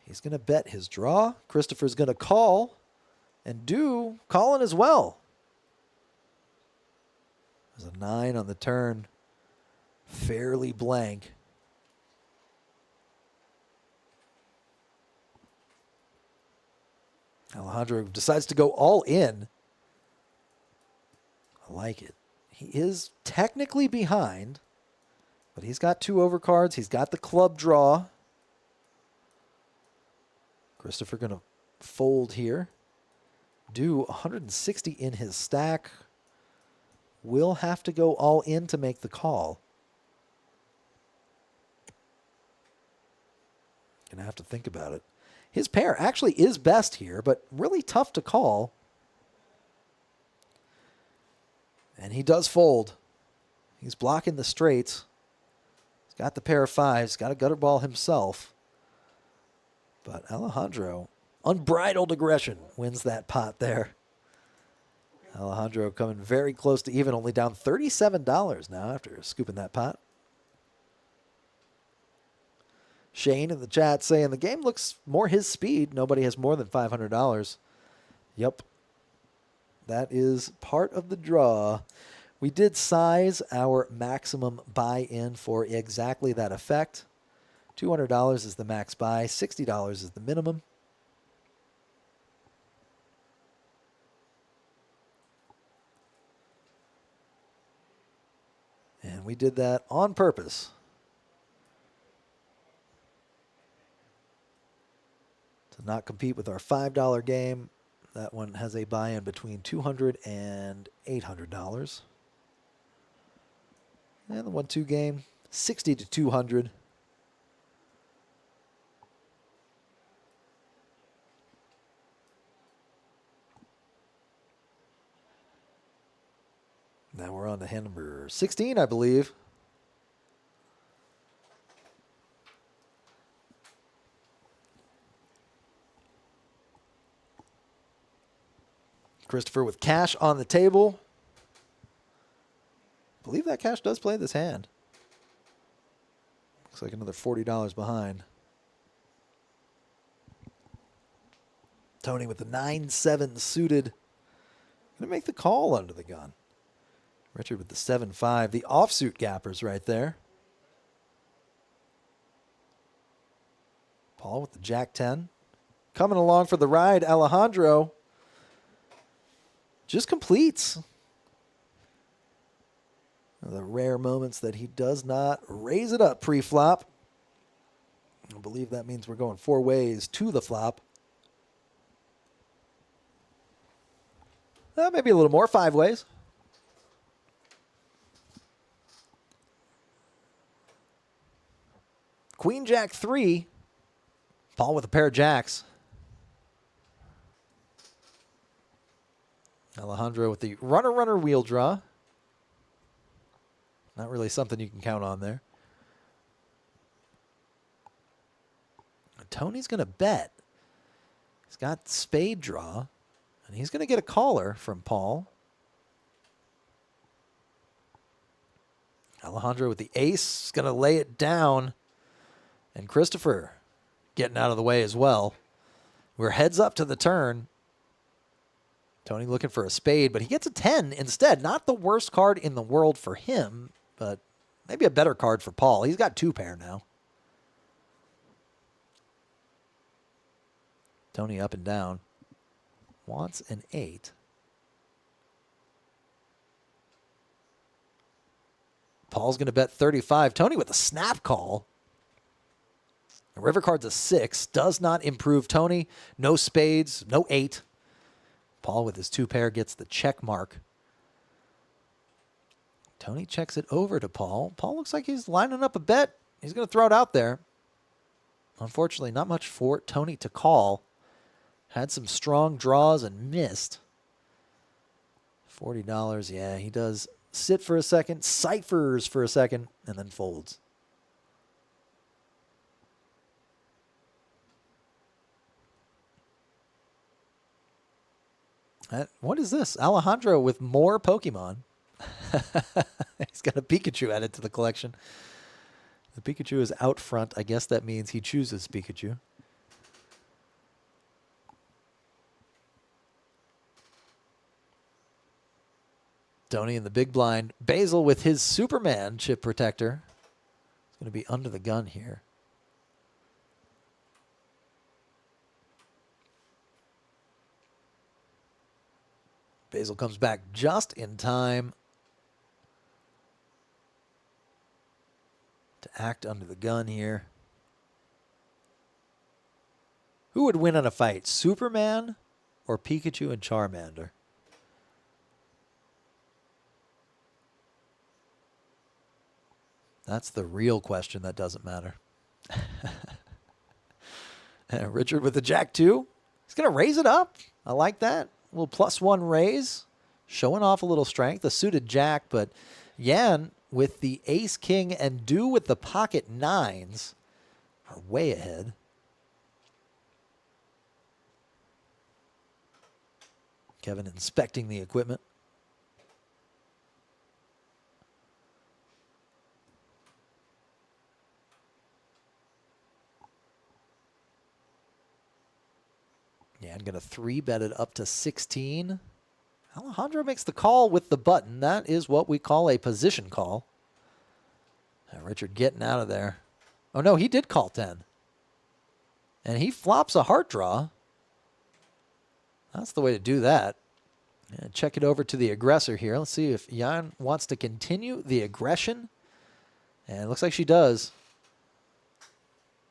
He's going to bet his draw. Christopher's going to call. And Dew calling as well. There's a 9 on the turn. Fairly blank. Alejandro decides to go all in. I like it. He is technically behind, but he's got 2 overcards. He's got the club draw. Christopher going to fold here. Dew 160 in his stack. Will have to go all in to make the call. Gonna have to think about it. His pair actually is best here, but really tough to call. And he does fold. He's blocking the straights. He's got the pair of 5s, got a gutter ball himself. But Alejandro, unbridled aggression, wins that pot there. Alejandro coming very close to even, only down $37 now after scooping that pot. Shane in the chat saying the game looks more his speed. Nobody has more than $500. Yep. That is part of the draw. We did size our maximum buy-in for exactly that effect. $200 is the max buy. $60 is the minimum. And we did that on purpose. To not compete with our $5 game. That one has a buy-in between $200 and $800. And the 1-2 game, 60 to 200. Now we're on to hand number 16, I believe. Christopher with cash on the table. I believe that cash does play this hand. Looks like another $40 behind. Tony with the 9-7 suited. Gonna make the call under the gun. Richard with the 7-5. The offsuit gappers right there. Paul with the Jack 10. Coming along for the ride, Alejandro just completes. The rare moments that he does not raise it up pre-flop. I believe that means we're going 4 ways to the flop. Maybe a little more, 5 ways. Queen Jack 3. Paul with a pair of jacks. Alejandro with the runner wheel draw. Not really something you can count on there. Tony's going to bet. He's got spade draw, and he's going to get a caller from Paul. Alejandro with the ace is going to lay it down, and Christopher getting out of the way as well. We're heads up to the turn. Tony looking for a spade, but he gets a 10 instead. Not the worst card in the world for him, but maybe a better card for Paul. He's got 2 pair now. Tony up and down. Wants an 8. Paul's going to bet 35. Tony with a snap call. The river card's a 6. Does not improve Tony. No spades. No 8. Paul with his 2 pair gets the check mark. Tony checks it over to Paul. Paul looks like he's lining up a bet. He's going to throw it out there. Unfortunately, not much for Tony to call. Had some strong draws and missed. $40, yeah, he does sit for a second, ciphers for a second, and then folds. What is this? Alejandro with more Pokemon. He's got a Pikachu added to the collection. The Pikachu is out front. I guess that means he chooses Pikachu. Tony in the big blind. Basil with his Superman chip protector. It's going to be under the gun here. Basil comes back just in time to act under the gun here. Who would win in a fight, Superman or Pikachu and Charmander? That's the real question that doesn't matter. And Richard with the Jack 2. He's going to raise it up. I like that. A little +1 raise. Showing off a little strength. A suited Jack, but Yan with the Ace, King, and Dew with the pocket 9s are way ahead. Kevin inspecting the equipment. Yeah, I'm going to 3-bet it up to 16. Alejandro makes the call with the button. That is what we call a position call. And Richard getting out of there. Oh, no, he did call 10. And he flops a heart draw. That's the way to do that. And check it over to the aggressor here. Let's see if Jan wants to continue the aggression. And it looks like she does.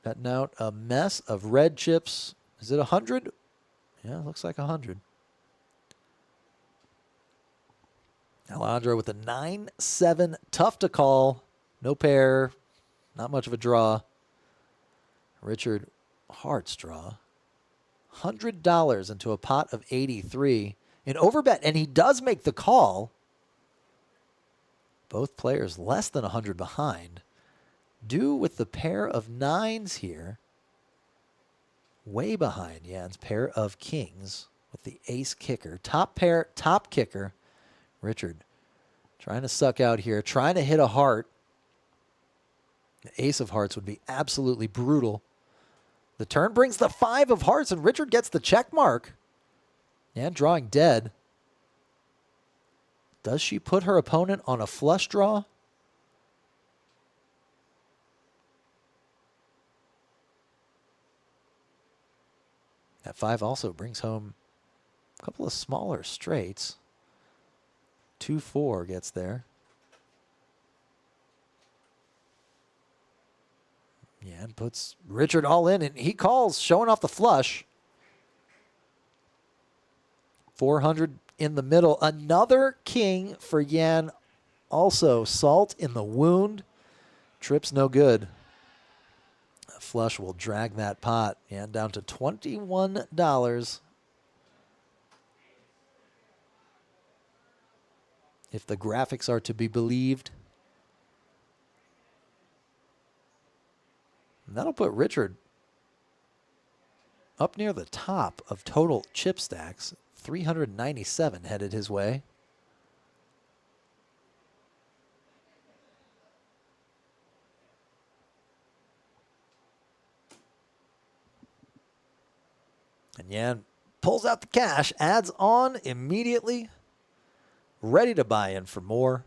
Betting out a mess of red chips. Is it 100? Yeah, looks like 100. Alejandro with a 9-7. Tough to call. No pair. Not much of a draw. Richard, hearts draw. $100 into a pot of 83. An overbet, and he does make the call. Both players less than 100 behind. Dew with the pair of 9s here. Way behind Jan's pair of kings with the ace kicker. Top pair, top kicker. Richard trying to suck out here, trying to hit a heart. The ace of hearts would be absolutely brutal. The turn brings the 5 of hearts, and Richard gets the check mark. And drawing dead. Does she put her opponent on a flush draw? That 5 also brings home a couple of smaller straights. 2-4 gets there. Yeah, and puts Richard all in, and he calls, showing off the flush. 400 in the middle. Another king for Yan. Also, salt in the wound. Trip's no good. A flush will drag that pot. Yan down to $21. If the graphics are to be believed. And that'll put Richard up near the top of total chip stacks. 397 headed his way. And Yan pulls out the cash, adds on immediately, ready to buy in for more.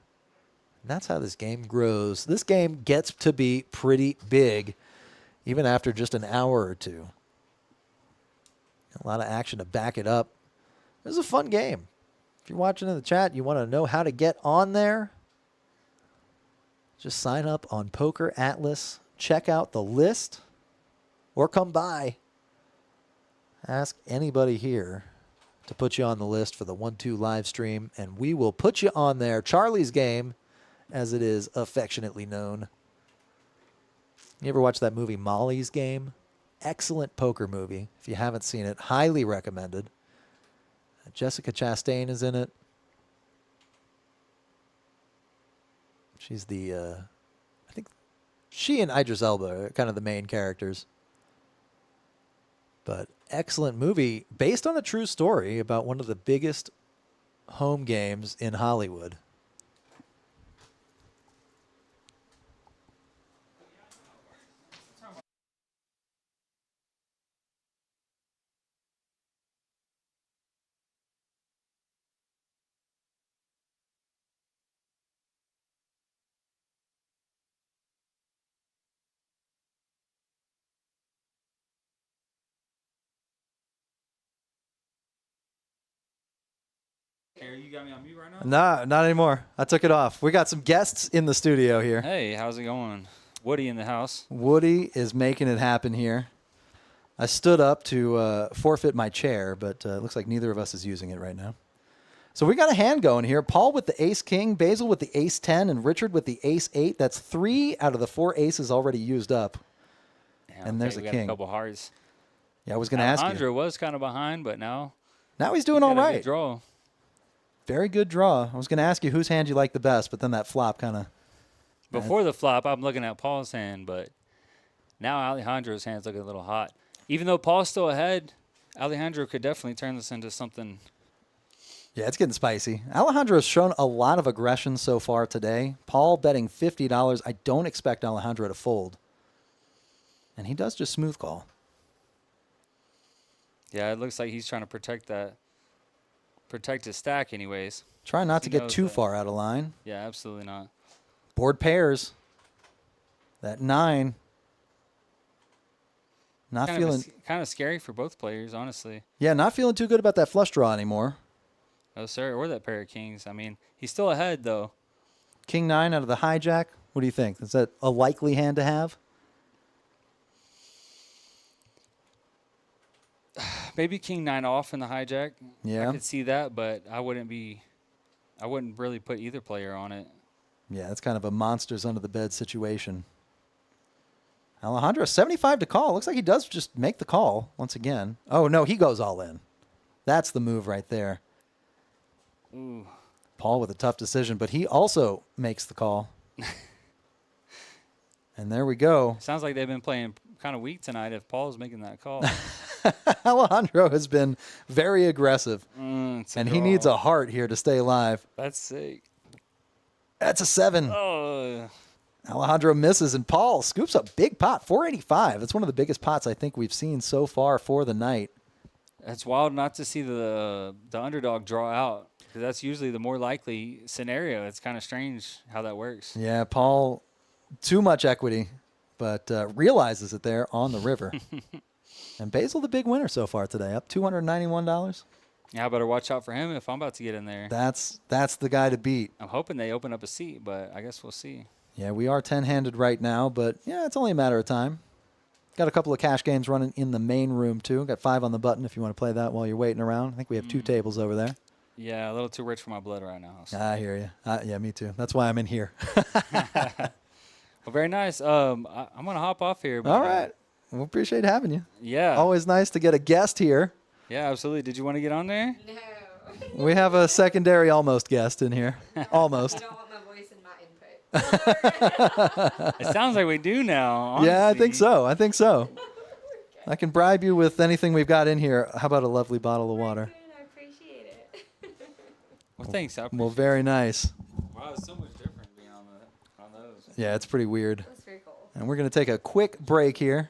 And that's how this game grows. This game gets to be pretty big, even after just an hour or two. A lot of action to back it up. This is a fun game. If you're watching in the chat, you want to know how to get on there, just sign up on Poker Atlas, check out the list, or come by. Ask anybody here to put you on the list for the 1-2 live stream, and we will put you on there. Charlie's Game, as it is affectionately known. You ever watch that movie Molly's Game? Excellent poker movie. If you haven't seen it, highly recommended. Jessica Chastain is in it. She's the, I think she and Idris Elba are kind of the main characters. But excellent movie based on a true story about one of the biggest home games in Hollywood. You got me on mute right now? Nah, not anymore. I took it off. We got some guests in the studio here. Hey, how's it going? Woody in the house. Woody is making it happen here. I stood up to forfeit my chair, but it looks like neither of us is using it right now. So we got a hand going here. Paul with the ace-king, Basil with the ace-10, and Richard with the ace-8. That's 3 out of the 4 aces already used up. Yeah, and there's we a got king. a couple hearts. Yeah, I was going to ask you. Alejandro was kind of behind, but now he's doing all got a right. good draw. Very good draw. I was going to ask you whose hand you like the best, but then that flop kind of... Before the flop, I'm looking at Paul's hand, but now Alejandro's hand's looking a little hot. Even though Paul's still ahead, Alejandro could definitely turn this into something. Yeah, it's getting spicy. Alejandro's shown a lot of aggression so far today. Paul betting $50. I don't expect Alejandro to fold. And he does just smooth call. Yeah, it looks like he's trying to protect his stack anyways. Try not to get too far out of line. Yeah, absolutely not. Board pairs. That 9. Not feeling... Kind of scary for both players, honestly. Yeah, not feeling too good about that flush draw anymore. Oh, sir, or that pair of kings. I mean, he's still ahead, though. King 9 out of the hijack. What do you think? Is that a likely hand to have? Maybe king 9 off in the hijack. Yeah. I could see that, but I wouldn't really put either player on it. Yeah, it's kind of a monsters under the bed situation. Alejandro, 75 to call. Looks like he does just make the call once again. Oh, no, he goes all in. That's the move right there. Ooh. Paul with a tough decision, but he also makes the call. And there we go. Sounds like they've been playing kind of weak tonight if Paul's making that call. Alejandro has been very aggressive. And he needs a heart here to stay alive. That's sick. That's a 7. Oh. Alejandro misses, and Paul scoops a big pot, 485. That's one of the biggest pots I think we've seen so far for the night. It's wild not to see the underdog draw out, because that's usually the more likely scenario. It's kind of strange how that works. Yeah, Paul, too much equity, but realizes it there on the river. And Basil, the big winner so far today, up $291. Yeah, I better watch out for him if I'm about to get in there. That's the guy to beat. I'm hoping they open up a seat, but I guess we'll see. Yeah, we are 10-handed right now, but yeah, it's only a matter of time. Got a couple of cash games running in the main room, too. Got 5 on the button if you want to play that while you're waiting around. I think we have 2 tables over there. Yeah, a little too rich for my blood right now. So. I hear you. Yeah, me too. That's why I'm in here. Well, very nice. I'm going to hop off here. But, All right. We appreciate having you. Yeah. Always nice to get a guest here. Yeah, absolutely. Did you want to get on there? No. We have a secondary almost guest in here. Almost. I don't want my voice and my input. It sounds like we do now. Honestly. Yeah, I think so. I can bribe you with anything we've got in here. How about a lovely bottle of water? I appreciate it. Well, thanks. I Well, appreciate very nice. it. Wow, it's so much different being on those. Yeah, it's pretty weird. That's very cool. And we're going to take a quick break here.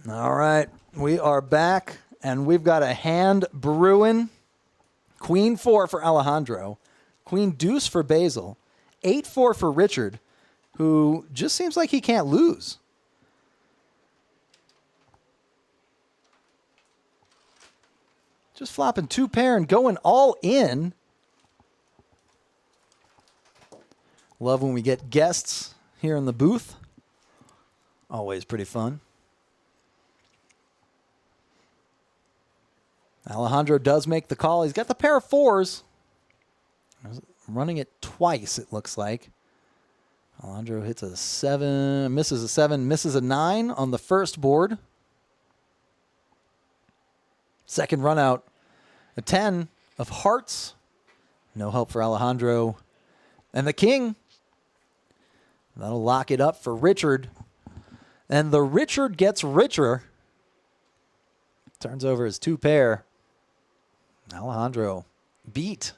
All right. We are back, and we've got a hand brewing. Queen 4 for Alejandro. Queen deuce for Basil. 8-4 for Richard, who just seems like he can't lose. Just flopping 2 pair and going all in. Love when we get guests here in the booth. Always pretty fun. Alejandro does make the call. He's got the pair of 4s. Running it twice, it looks like. Alejandro hits a 7, misses a 7, misses a 9 on the first board. Second run out, a 10 of hearts. No help for Alejandro. And the king. That'll lock it up for Richard. And the Richard gets richer. Turns over his 2 pair. Alejandro beat.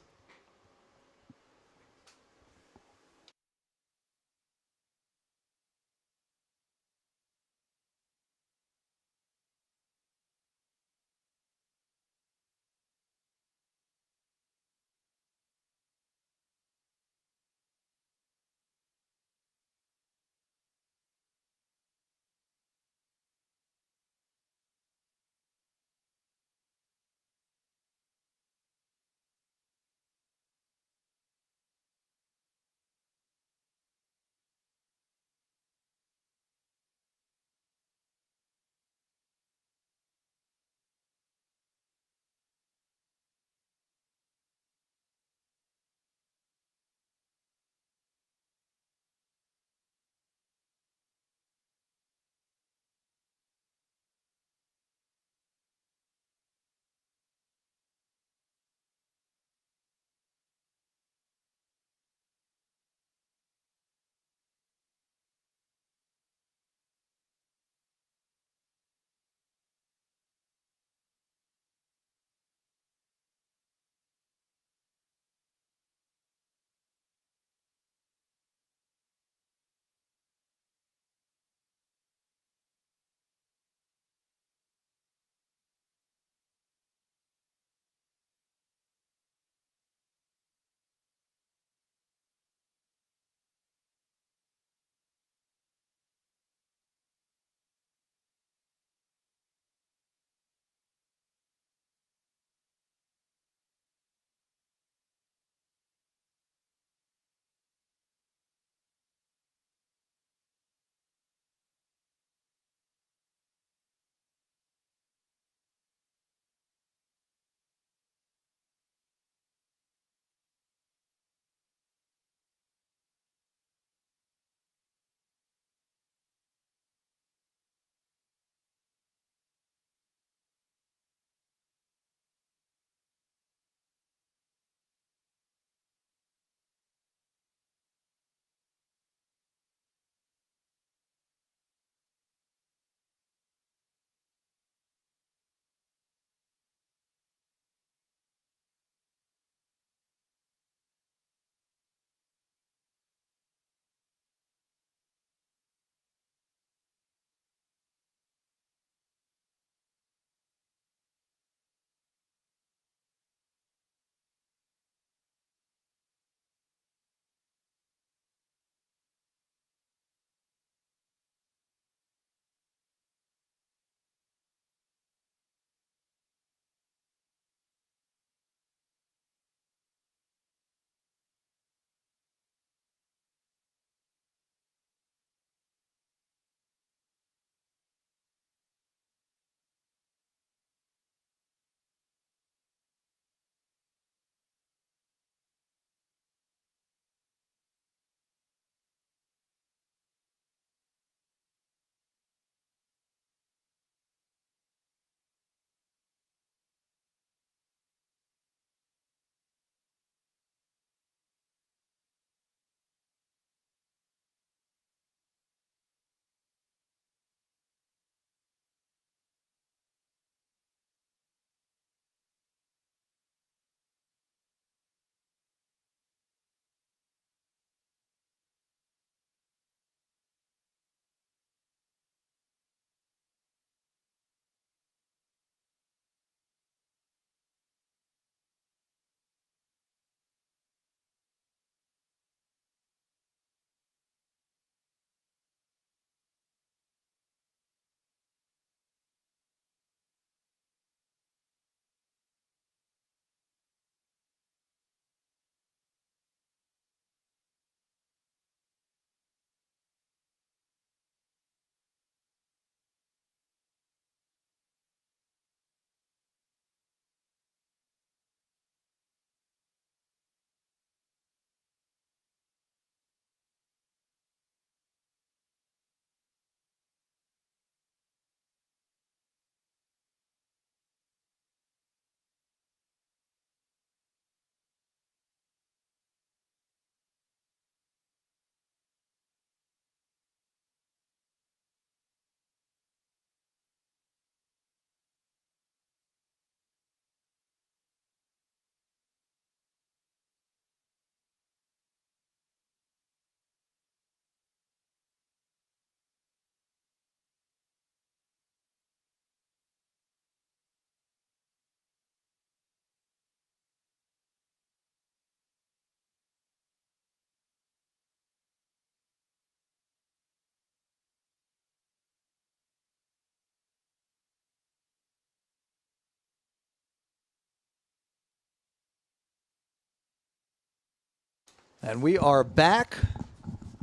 And we are back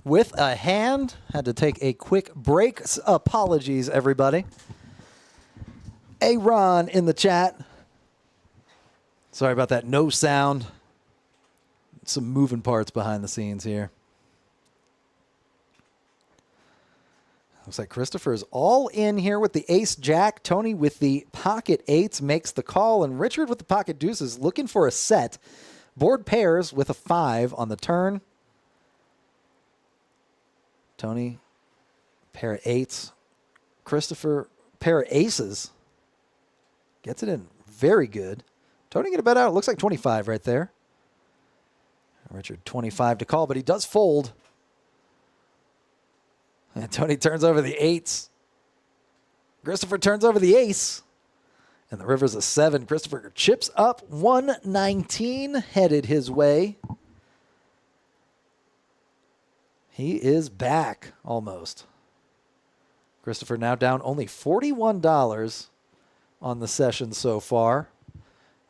with a hand. Had to take a quick break. Apologies, everybody. Aaron in the chat. Sorry about that. No sound. Some moving parts behind the scenes here. Looks like Christopher is all in here with the ace-jack. Tony with the pocket eights makes the call. And Richard with the pocket deuces looking for a set. Board pairs with a 5 on the turn. Tony, pair of eights. Christopher, pair of aces. Gets it in very good. Tony get a bet out. It looks like 25 right there. Richard, 25 to call, but he does fold. And Tony turns over the eights. Christopher turns over the ace. And the river's a 7. Christopher chips up 119, headed his way. He is back almost. Christopher now down only $41 on the session so far.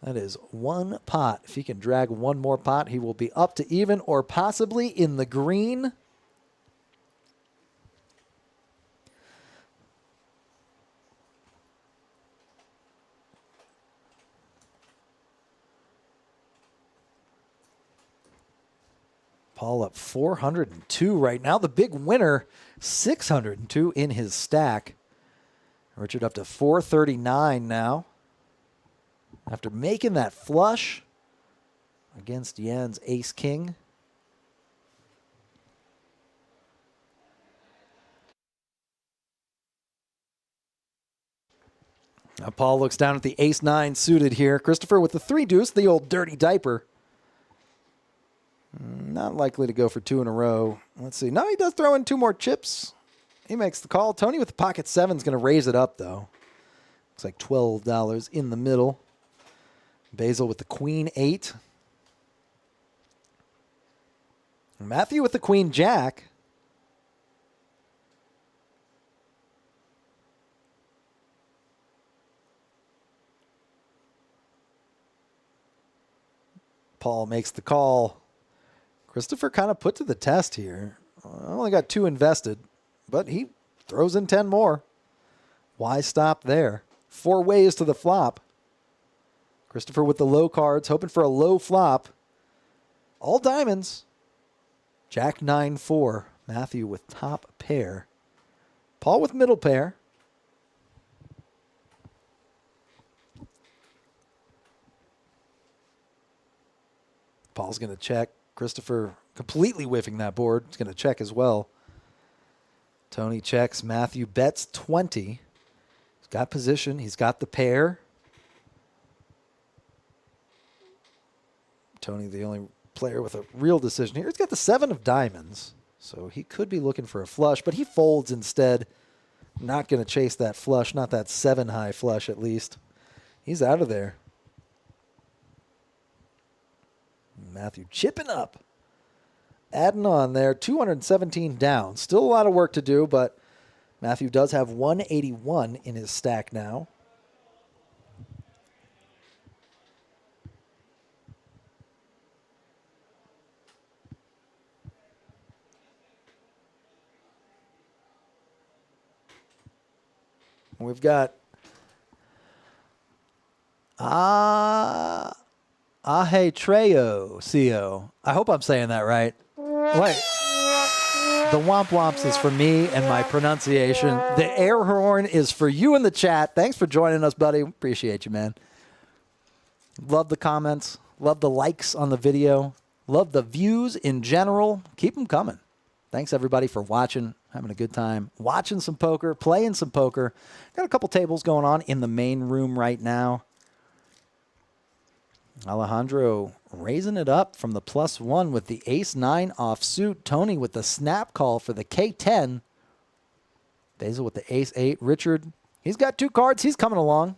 That is one pot. If he can drag one more pot, he will be up to even or possibly in the green. Paul up 402 right now. The big winner, 602 in his stack. Richard up to 439 now. After making that flush against Yen's ace-king. Now Paul looks down at the ace-9 suited here. Christopher with the 3-deuce, the old dirty diaper. Not likely to go for 2 in a row. Let's see. No, he does throw in 2 more chips. He makes the call. Tony with the pocket 7 is going to raise it up, though. Looks like $12 in the middle. Basil with the queen 8. Matthew with the queen jack. Paul makes the call. Christopher kind of put to the test here. Only got 2 invested, but he throws in 10 more. Why stop there? 4 ways to the flop. Christopher with the low cards, hoping for a low flop. All diamonds. Jack 9-4. Matthew with top pair. Paul with middle pair. Paul's going to check. Christopher completely whiffing that board. He's going to check as well. Tony checks. Matthew bets 20. He's got position. He's got the pair. Tony, the only player with a real decision here. He's got the 7 of diamonds. So he could be looking for a flush, but he folds instead. Not going to chase that flush. Not that 7-high flush, at least. He's out of there. Matthew chipping up. Adding on there, 217 down. Still a lot of work to do, but Matthew does have 181 in his stack now. We've got Ahetreo CO. I hope I'm saying that right. Wait. The womp womps is for me and my pronunciation. The air horn is for you in the chat. Thanks for joining us, buddy. Appreciate you, man. Love the comments. Love the likes on the video. Love the views in general. Keep them coming. Thanks, everybody, for watching. Having a good time. Watching some poker. Playing some poker. Got a couple tables going on in the main room right now. Alejandro raising it up from the +1 with the ace-9 offsuit. Tony with the snap call for the K10. Basil with the ace-8. Richard, he's got 2 cards. He's coming along.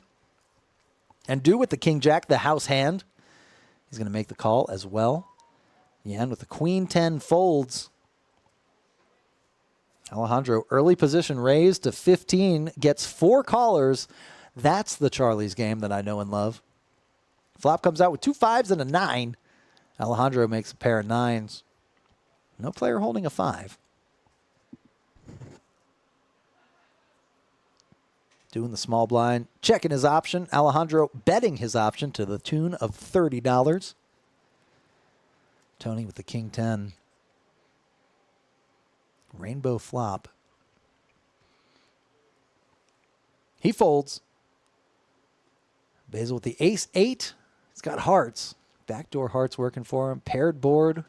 And Dew with the king-jack, the house hand. He's going to make the call as well. Yan with the queen-10 folds. Alejandro, early position raised to 15, gets 4 callers. That's the Charlie's game that I know and love. Flop comes out with 2 5s and a 9. Alejandro makes a pair of 9s. No player holding a 5. Doing the small blind, checking his option. Alejandro betting his option to the tune of $30. Tony with the king 10. Rainbow flop. He folds. Basil with the ace 8. He's got hearts. Backdoor hearts working for him. Paired board.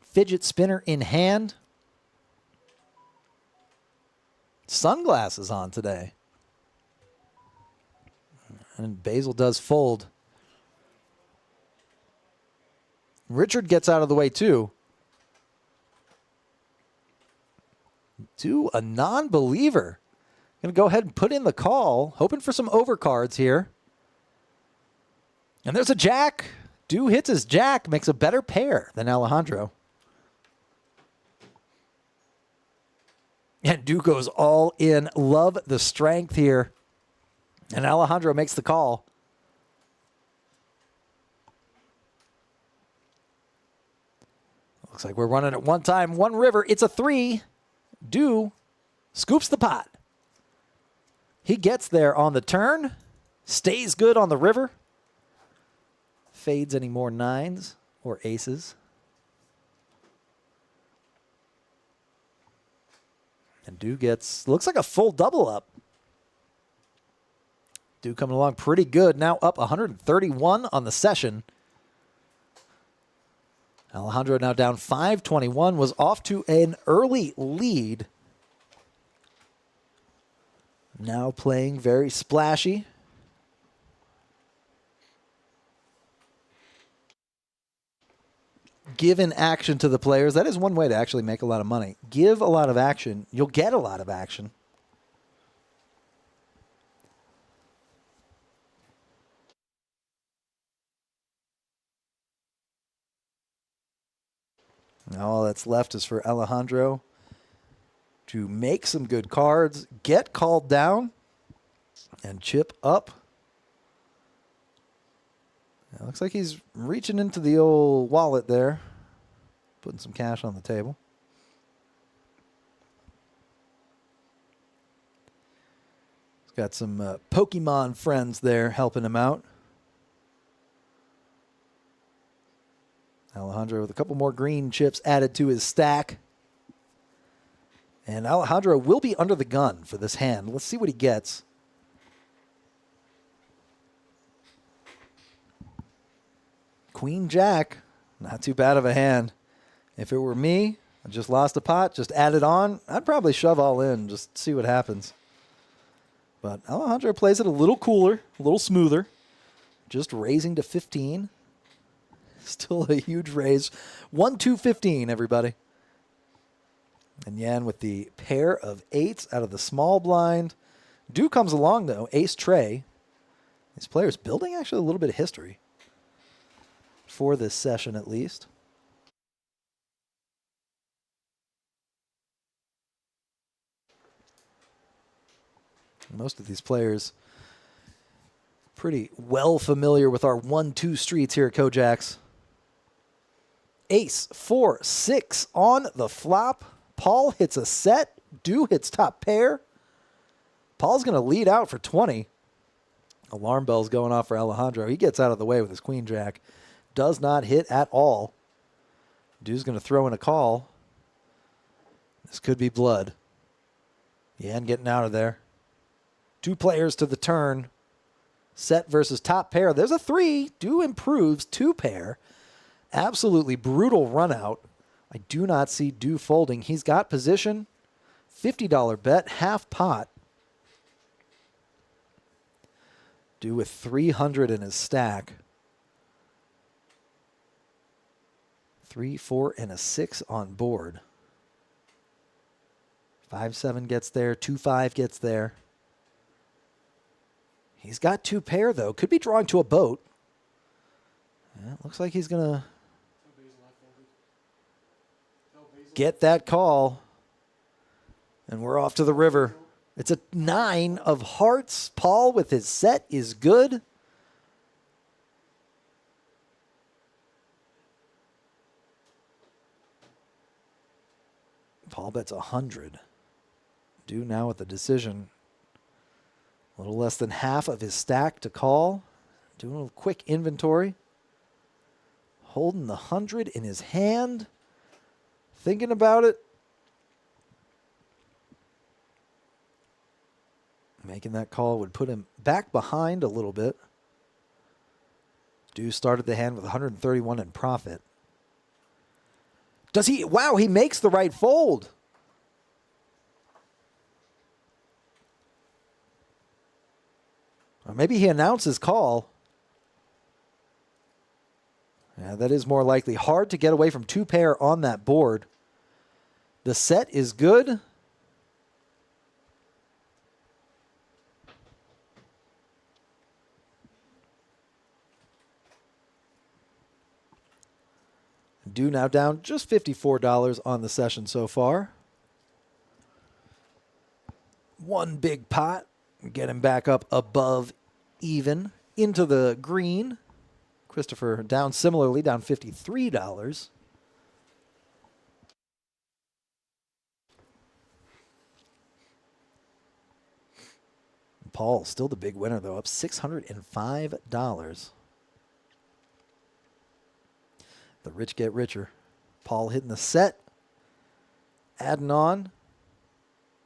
Fidget spinner in hand. Sunglasses on today. And Basil does fold. Richard gets out of the way too. To a non-believer. Going to go ahead and put in the call. Hoping for some overcards here. And there's a jack. Do hits his jack. Makes a better pair than Alejandro. And Do goes all in. Love the strength here. And Alejandro makes the call. Looks like we're running at one time, one river. It's a 3. Do scoops the pot. He gets there on the turn. Stays good on the river. Fades any more 9s or aces. And Do gets, looks like a full double up. Do coming along pretty good. Now up 131 on the session. Alejandro now down 521. Was off to an early lead. Now playing very splashy. Given action to the players. That is one way to actually make a lot of money. Give a lot of action. You'll get a lot of action. Now all that's left is for Alejandro to make some good cards, get called down, and chip up. It looks like he's reaching into the old wallet there, putting some cash on the table. He's got some Pokemon friends there helping him out. Alejandro with a couple more green chips added to his stack. And Alejandro will be under the gun for this hand. Let's see what he gets. Queen Jack, not too bad of a hand. If it were me, I just lost a pot, just add it on, I'd probably shove all in, just see what happens. But Alejandro plays it a little cooler, a little smoother. Just raising to 15. Still a huge raise. 1-2-15, everybody. And Yan with the pair of 8s out of the small blind. Do comes along, though. Ace tray. These players building actually a little bit of history. For this session, at least. Most of these players pretty well familiar with our 1-2 streets here at KoJack's. Ace, 4, 6 on the flop. Paul hits a set. Do hits top pair. Paul's going to lead out for 20. Alarm bell's going off for Alejandro. He gets out of the way with his queen jack. Does not hit at all. Do's going to throw in a call. This could be blood. Yan getting out of there. 2 players to the turn. Set versus top pair. There's a 3. Do improves 2 pair. Absolutely brutal run out. I do not see Do folding. He's got position. $50 bet, half pot. Do with 300 in his stack. 3, 4, and a 6 on board. 5-7 gets there. 2-5 gets there. He's got 2 pair, though. Could be drawing to a boat. Yeah, looks like he's going to get that call. And we're off to the river. It's a 9 of hearts. Paul with his set is good. Paul bets 100. Due now with the decision. A little less than half of his stack to call. Doing a little quick inventory. Holding the 100 in his hand. Thinking about it. Making that call would put him back behind a little bit. Due started the hand with 131 in profit. Does he? Wow, he makes the right fold. Or maybe he announces call. Yeah, that is more likely. Hard to get away from two pair on that board. The set is good. Due now down just $54 on the session so far. One big pot. Get him back up above even into the green. Christopher down similarly, down $53. Paul still the big winner though, up $605. The rich get richer. Paul hitting the set. Adding on.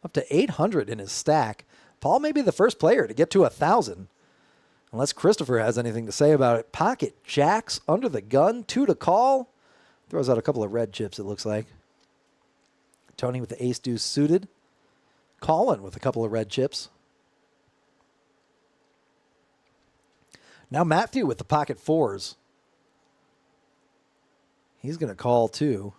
Up to 800 in his stack. Paul may be the first player to get to 1,000. Unless Christopher has anything to say about it. Pocket jacks under the gun. 2 to call. Throws out a couple of red chips, it looks like. Tony with the ace deuce suited. Colin with a couple of red chips. Now Matthew with the pocket fours. He's going to call too.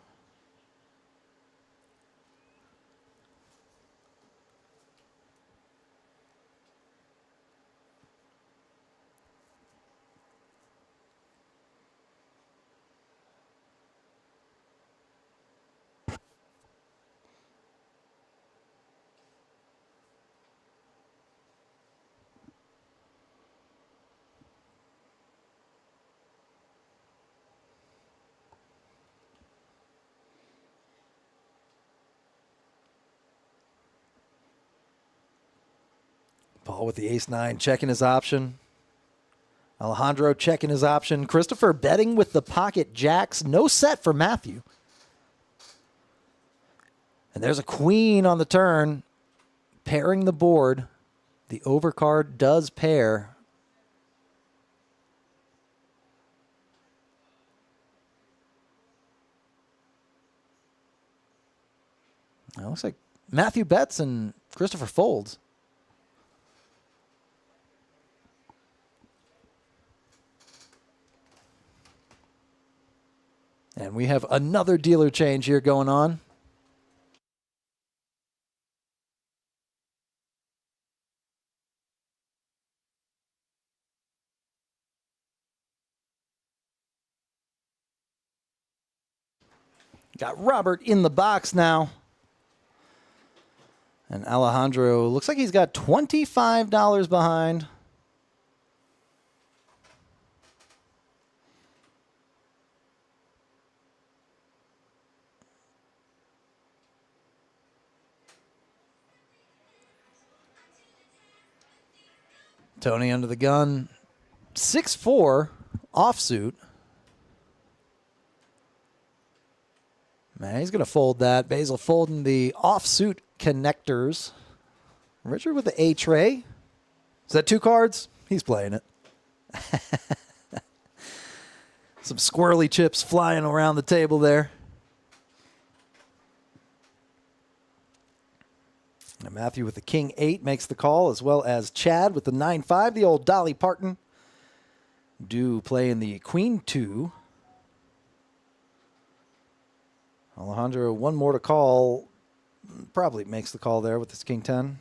Paul with the ace-9 checking his option. Alejandro checking his option. Christopher betting with the pocket jacks. No set for Matthew. And there's a queen on the turn. Pairing the board. The overcard does pair. It looks like Matthew bets and Christopher folds. And we have another dealer change here going on. Got Robert in the box now. And Alejandro looks like he's got $25 behind. Tony under the gun. 6-4 offsuit. Man, he's going to fold that. Basil folding the offsuit connectors. Richard with the A tray. Is that 2 cards? He's playing it. Some squirrely chips flying around the table there. And Matthew with the King 8 makes the call, as well as Chad with the 9-5, the old Dolly Parton. Do playing the Queen 2. Alejandro, one more to call. Probably makes the call there with his King 10.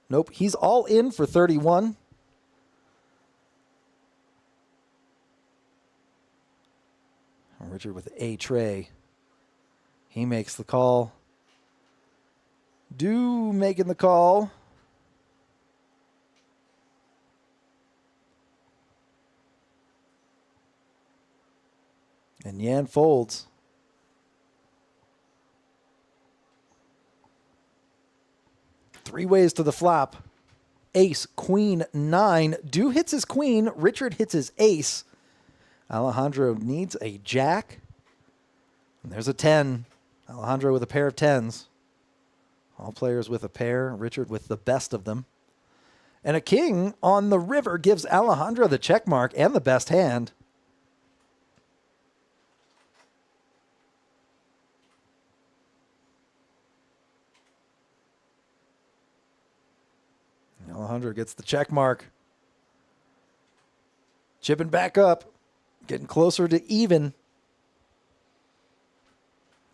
Nope, he's all in for 31. Richard with the A tray. He makes the call. Do making the call. And Yan folds. 3 ways to the flop. Ace, queen, 9. Dew hits his queen. Richard hits his ace. Alejandro needs a jack. And there's a 10. Alejandro with a pair of 10s. All players with a pair. Richard with the best of them. And a king on the river gives Alejandro the check mark and the best hand. Alejandro gets the check mark. Chipping back up. Getting closer to even.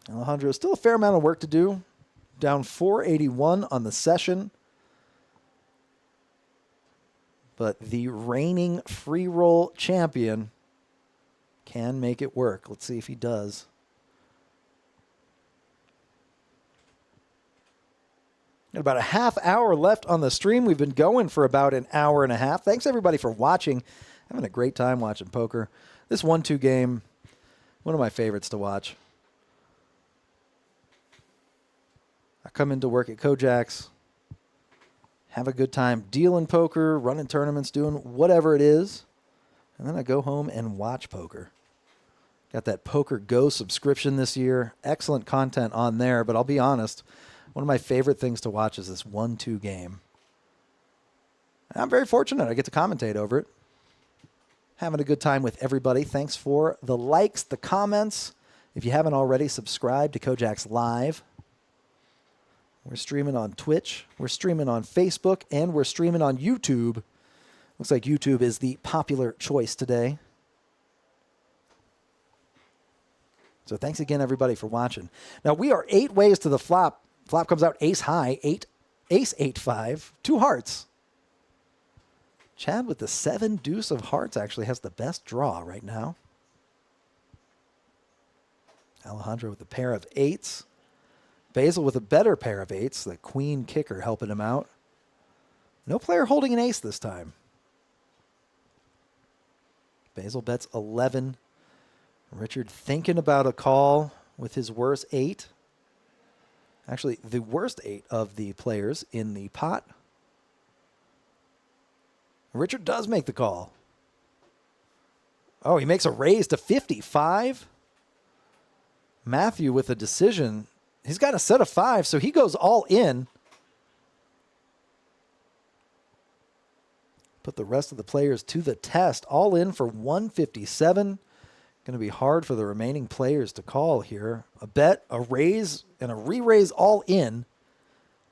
Alejandro, still a fair amount of work to do. Down 481 on the session. But the reigning free roll champion can make it work. Let's see if he does. Got about a half hour left on the stream. We've been going for about an hour and a half. Thanks, everybody, for watching. Having a great time watching poker. This 1-2 game, one of my favorites to watch. I come into work at KoJack's, have a good time dealing poker, running tournaments, doing whatever it is, and then I go home and watch poker. Got that Poker Go subscription this year. Excellent content on there, but I'll be honest, one of my favorite things to watch is this 1-2 game. And I'm very fortunate. I get to commentate over it. Having a good time with everybody. Thanks for the likes, the comments. If you haven't already, subscribe to KoJack's Live. We're streaming on Twitch. We're streaming on Facebook. And we're streaming on YouTube. Looks like YouTube is the popular choice today. So thanks again, everybody, for watching. Now, we are 8 ways to the flop. Flop comes out ace high, ace 8-5, 2 hearts. Chad with the 7 deuce of hearts actually has the best draw right now. Alejandro with a pair of 8s. Basil with a better pair of 8s. The queen kicker helping him out. No player holding an ace this time. Basil bets 11. Richard thinking about a call with his worst 8. Actually, the worst 8 of the players in the pot. Richard does make the call. Oh, he makes a raise to 55. Matthew with a decision. He's got a set of 5, so he goes all in. Put the rest of the players to the test. All in for 157. Going to be hard for the remaining players to call here. A bet, a raise, and a re-raise all in.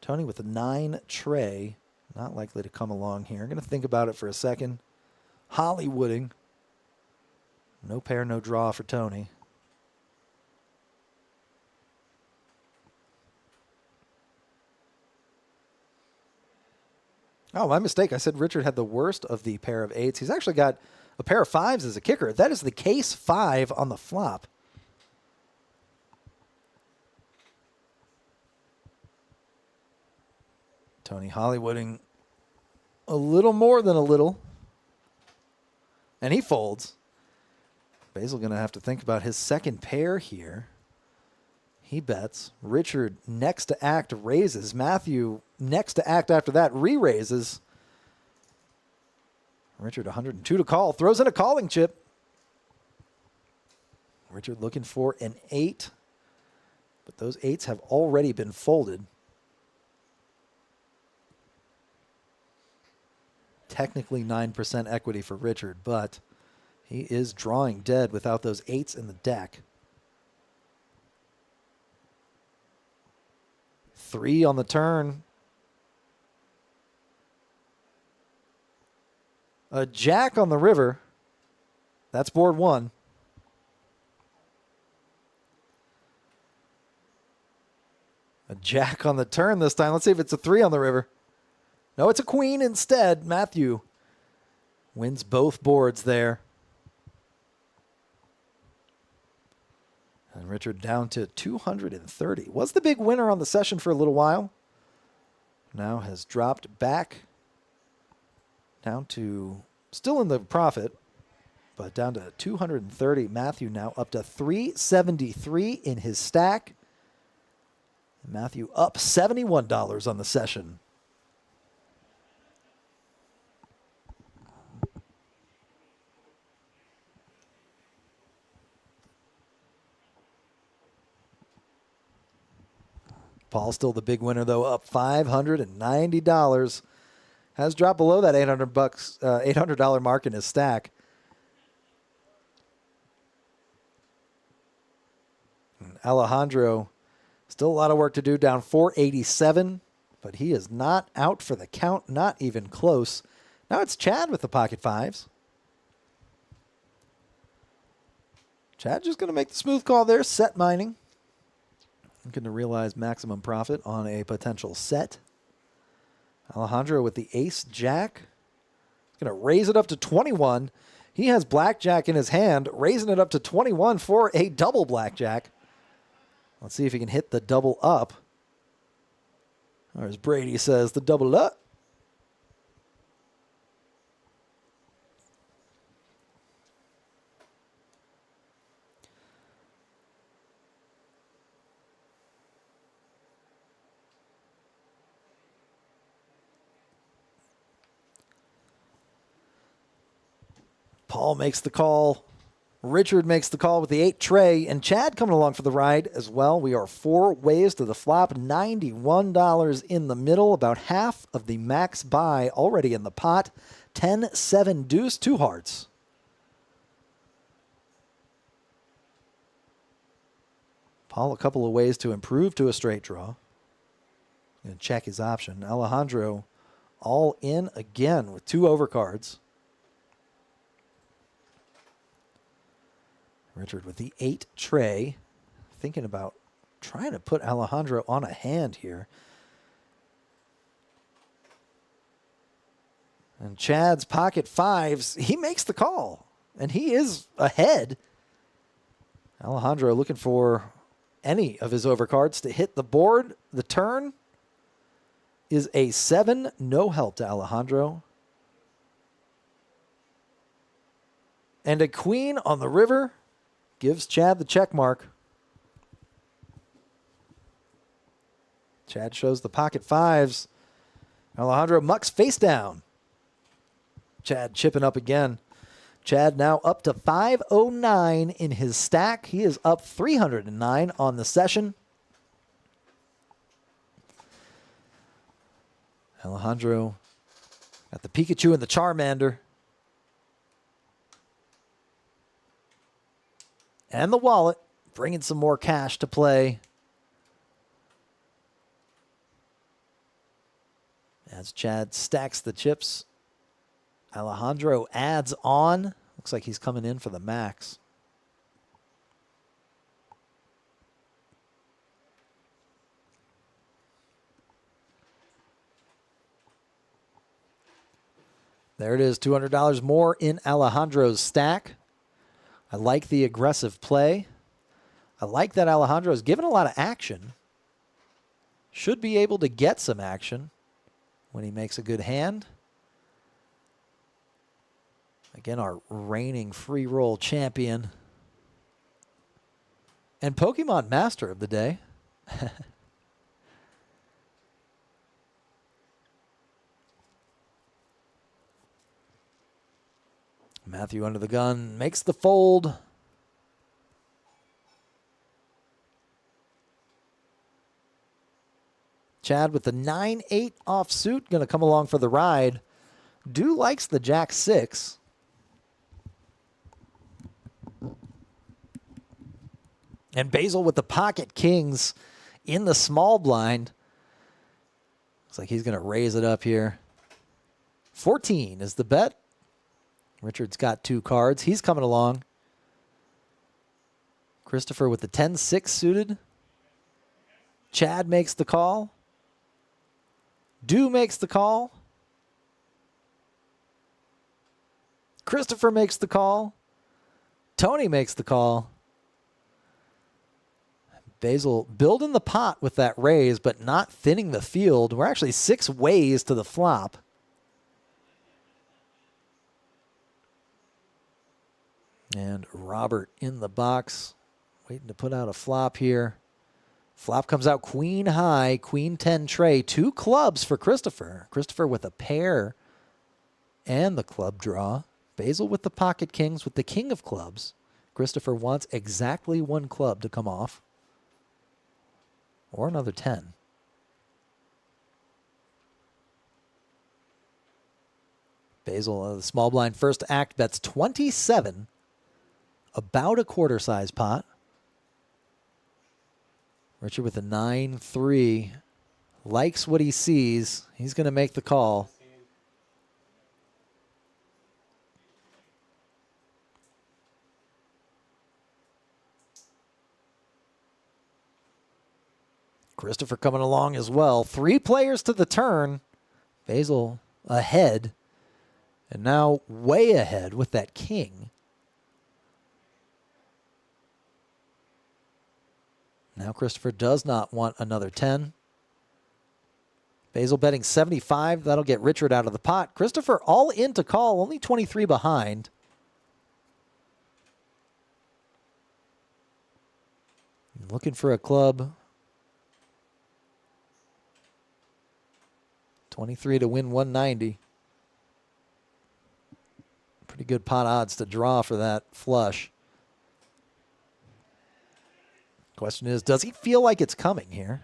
Tony with a 9 tray. Not likely to come along here. Going to think about it for a second. Hollywooding. No pair, no draw for Tony. Oh, my mistake. I said Richard had the worst of the pair of 8s. He's actually got a pair of 5s as a kicker. That is the case 5 on the flop. Tony Hollywooding a little more than a little. And he folds. Basil going to have to think about his second pair here. He bets. Richard next to act raises. Matthew next to act after that re-raises. Richard 102 to call. Throws in a calling chip. Richard looking for an 8. But those 8s have already been folded. Technically 9% equity for Richard, but he is drawing dead without those 8s in the deck. 3 on the turn. A jack on the river. That's board 1. A jack on the turn this time. Let's see if it's a 3 on the river. No, it's a queen instead. Matthew wins both boards there. And Richard down to 230. Was the big winner on the session for a little while. Now has dropped back down to, still in the profit, but down to 230. Matthew now up to 373 in his stack. Matthew up $71 on the session. Paul still the big winner, though, up $590. Has dropped below that $800 mark in his stack. And Alejandro, still a lot of work to do, down 487, but he is not out for the count, not even close. Now it's Chad with the pocket fives. Chad just going to make the smooth call there, set mining. Looking to realize maximum profit on a potential set. Alejandro with the ace-jack. He's going to raise it up to 21. He has blackjack in his hand, raising it up to 21 for a double blackjack. Let's see if he can hit the double up. Or as Brady says, the double up. Paul makes the call. Richard makes the call with the 8 tray, and Chad coming along for the ride as well. We are 4 ways to the flop, $91 in the middle, about half of the max buy already in the pot. 10-7 deuce, 2 hearts. Paul, a couple of ways to improve to a straight draw. Going to check his option. Alejandro all in again with 2 overcards. Richard with the 8 tray, thinking about trying to put Alejandro on a hand here. And Chad's pocket fives, he makes the call, and he is ahead. Alejandro looking for any of his overcards to hit the board. The turn is a 7, no help to Alejandro. And a queen on the river gives Chad the check mark. Chad shows the pocket fives. Alejandro mucks face down. Chad chipping up again. Chad now up to 509 in his stack. He is up 309 on the session. Alejandro got the Pikachu and the Charmander. And the wallet, bringing some more cash to play. As Chad stacks the chips, Alejandro adds on. Looks like he's coming in for the max. There it is, $200 more in Alejandro's stack. I like the aggressive play. I like that Alejandro is given a lot of action. Should be able to get some action when he makes a good hand. Again, our reigning free roll champion. And Pokemon Master of the day. Matthew under the gun makes the fold. Chad with the 9-8 offsuit, going to come along for the ride. Do likes the Jack-6. And Basil with the pocket kings in the small blind. Looks like he's going to raise it up here. 14 is the bet. Richard's got 2 cards. He's coming along. Christopher with the 10-6 suited. Chad makes the call. Do makes the call. Christopher makes the call. Tony makes the call. Basil building the pot with that raise, but not thinning the field. We're actually 6 ways to the flop. And Robert in the box, waiting to put out a flop here. Flop comes out queen high, queen 10 tray, 2 clubs for Christopher. Christopher with a pair and the club draw. Basil with the pocket kings with the king of clubs. Christopher wants exactly 1 club to come off. Or another 10. Basil, the small blind first act, bets 27, about a quarter size pot. Richard with a 9-3, likes what he sees. He's going to make the call. Christopher coming along as well. 3 players to the turn. Basil ahead. And now way ahead with that king. Now Christopher does not want another 10. Basil betting 75. That'll get Richard out of the pot. Christopher all in to call. Only 23 behind. Looking for a club. 23 to win 190. Pretty good pot odds to draw for that flush. Question is, does he feel like it's coming here?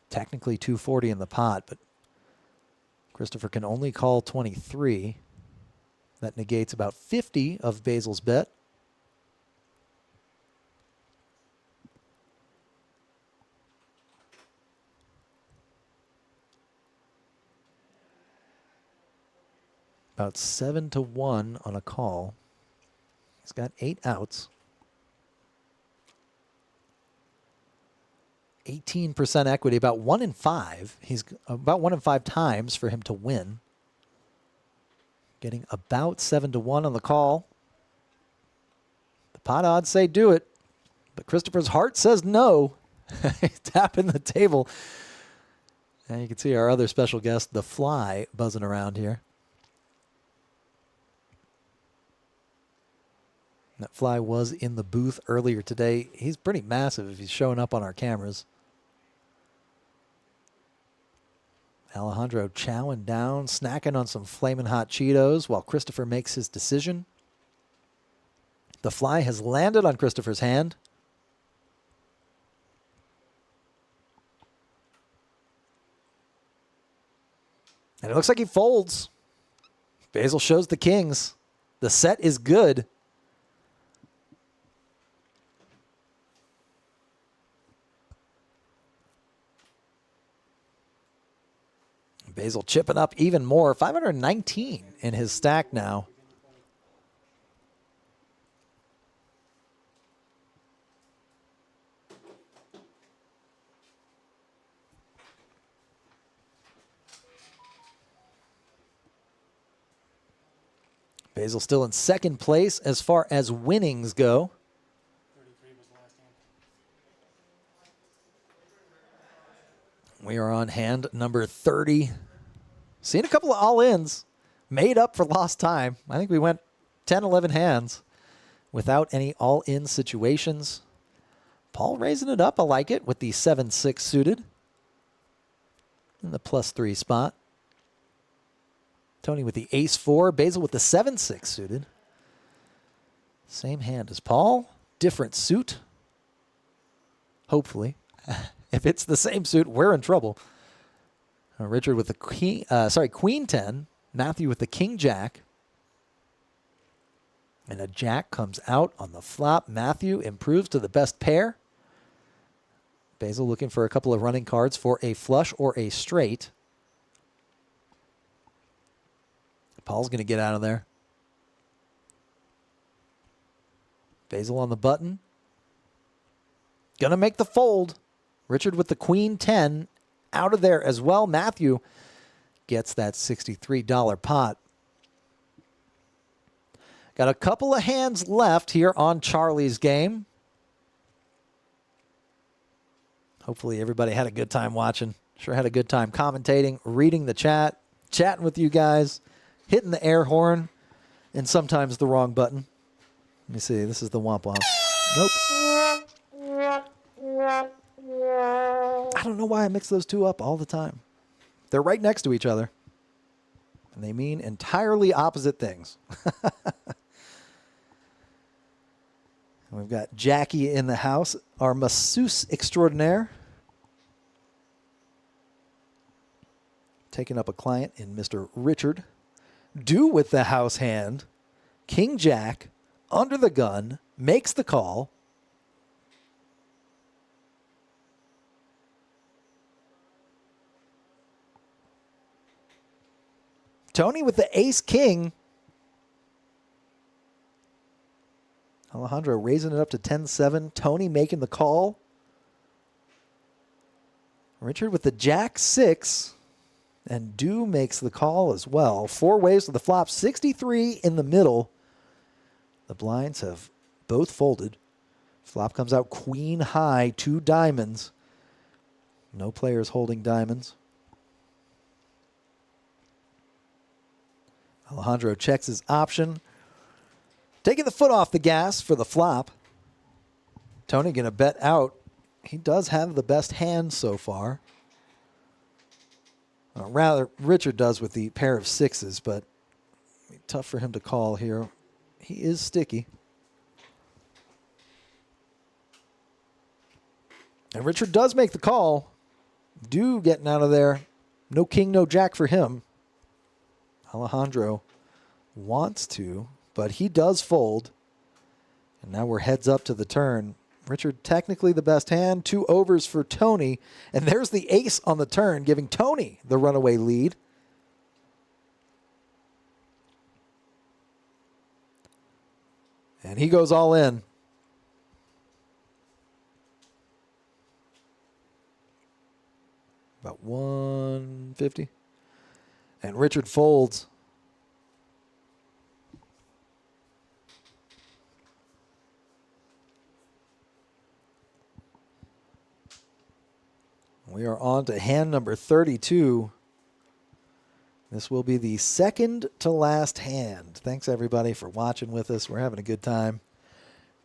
Technically 240 in the pot, but Christopher can only call 23. That negates about 50 of Basil's bet. About 7-1 on a call. He's got 8 outs. 18% equity, about 1 in 5. He's about 1 in 5 times for him to win. Getting about 7-1 on the call. The pot odds say do it, but Christopher's heart says no. He's tapping the table. And you can see our other special guest, the Fly, buzzing around here. That Fly was in the booth earlier today. He's pretty massive if he's showing up on our cameras. Alejandro chowing down, snacking on some flaming hot Cheetos while Christopher makes his decision. The Fly has landed on Christopher's hand. And it looks like he folds. Basil shows the kings. The set is good. Basil chipping up even more. 519 in his stack now. Basil still in second place as far as winnings go. We are on hand number 30. Seen a couple of all-ins. Made up for lost time. I think we went 10, 11 hands without any all-in situations. Paul raising it up. I like it with the 7-6 suited. In the +3 spot. Tony with the ace-4. Basil with the 7-6 suited. Same hand as Paul. Different suit. Hopefully. If it's the same suit, we're in trouble. Richard with the Queen 10. Matthew with the King Jack. And a Jack comes out on the flop. Matthew improves to the best pair. Basil looking for a couple of running cards for a flush or a straight. Paul's going to get out of there. Basil on the button. Going to make the fold. Richard with the Queen 10 out of there as well. Matthew gets that $63 pot. Got a couple of hands left here on Charlie's game. Hopefully everybody had a good time watching. Sure had a good time commentating, reading the chat, chatting with you guys, hitting the air horn, and sometimes the wrong button. Let me see. This is the womp womp. Nope. I don't know why I mix those two up all the time. They're right next to each other. And they mean entirely opposite things. We've got Jackie in the house, our masseuse extraordinaire. taking up a client in Mr. Richard. Do with the house hand. King Jack, under the gun, makes the call. Tony with the ace king. Alejandro raising it up to 10-7. Tony making the call. Richard with the jack 6. And Do makes the call as well. 4 ways to the flop. 63 in the middle. The blinds have both folded. Flop comes out queen high, 2 diamonds. No players holding diamonds. Alejandro checks his option. Taking the foot off the gas for the flop. Tony going to bet out. He does have the best hand so far. Rather, Richard does with the pair of 6s, but tough for him to call here. He is sticky. And Richard does make the call. Do getting out of there. No king, no jack for him. Alejandro wants to, but he does fold. And now we're heads up to the turn. Richard technically the best hand. 2 overs for Tony. And there's the ace on the turn, giving Tony the runaway lead. And he goes all in. About 150. And Richard folds. We are on to hand number 32. This will be the second to last hand. Thanks, everybody, for watching with us. We're having a good time.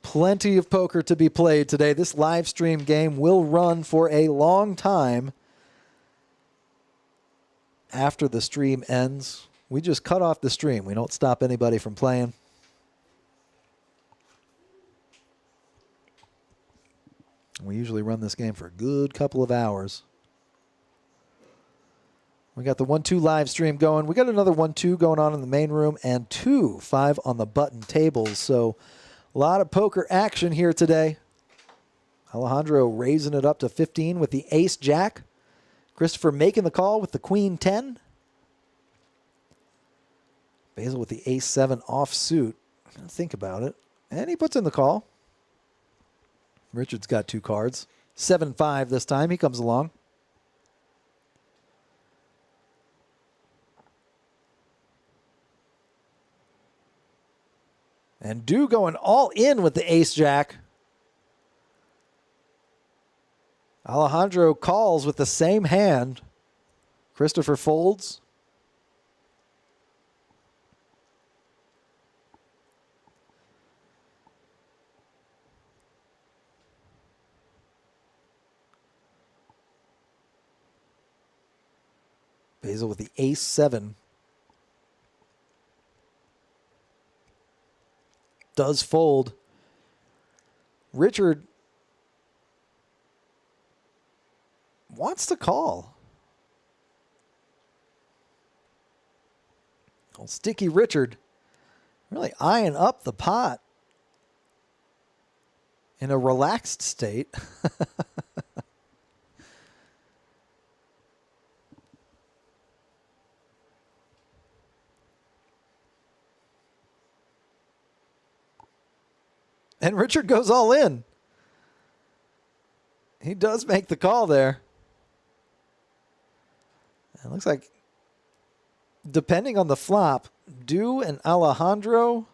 Plenty of poker to be played today. This live stream game will run for a long time after the stream ends. We just cut off the stream. We don't stop anybody from playing. We usually run this game for a good couple of hours. We got the 1-2 live stream going. We got another 1-2 going on in the main room and 2-5 on the button tables. So a lot of poker action here today. Alejandro raising it up to 15 with the ace jack. Christopher making the call with the queen 10. Basil with the ace 7 offsuit. Think about it. And he puts in the call. Richard's got 2 cards. 7-5 this time. He comes along. And Do going all in with the ace-jack. Alejandro calls with the same hand. Christopher folds. Basil with the ace-7. Does fold. Richard wants to call. Old sticky Richard really eyeing up the pot in a relaxed state. And Richard goes all in. He does make the call there. It looks like, depending on the flop, Do and Alejandro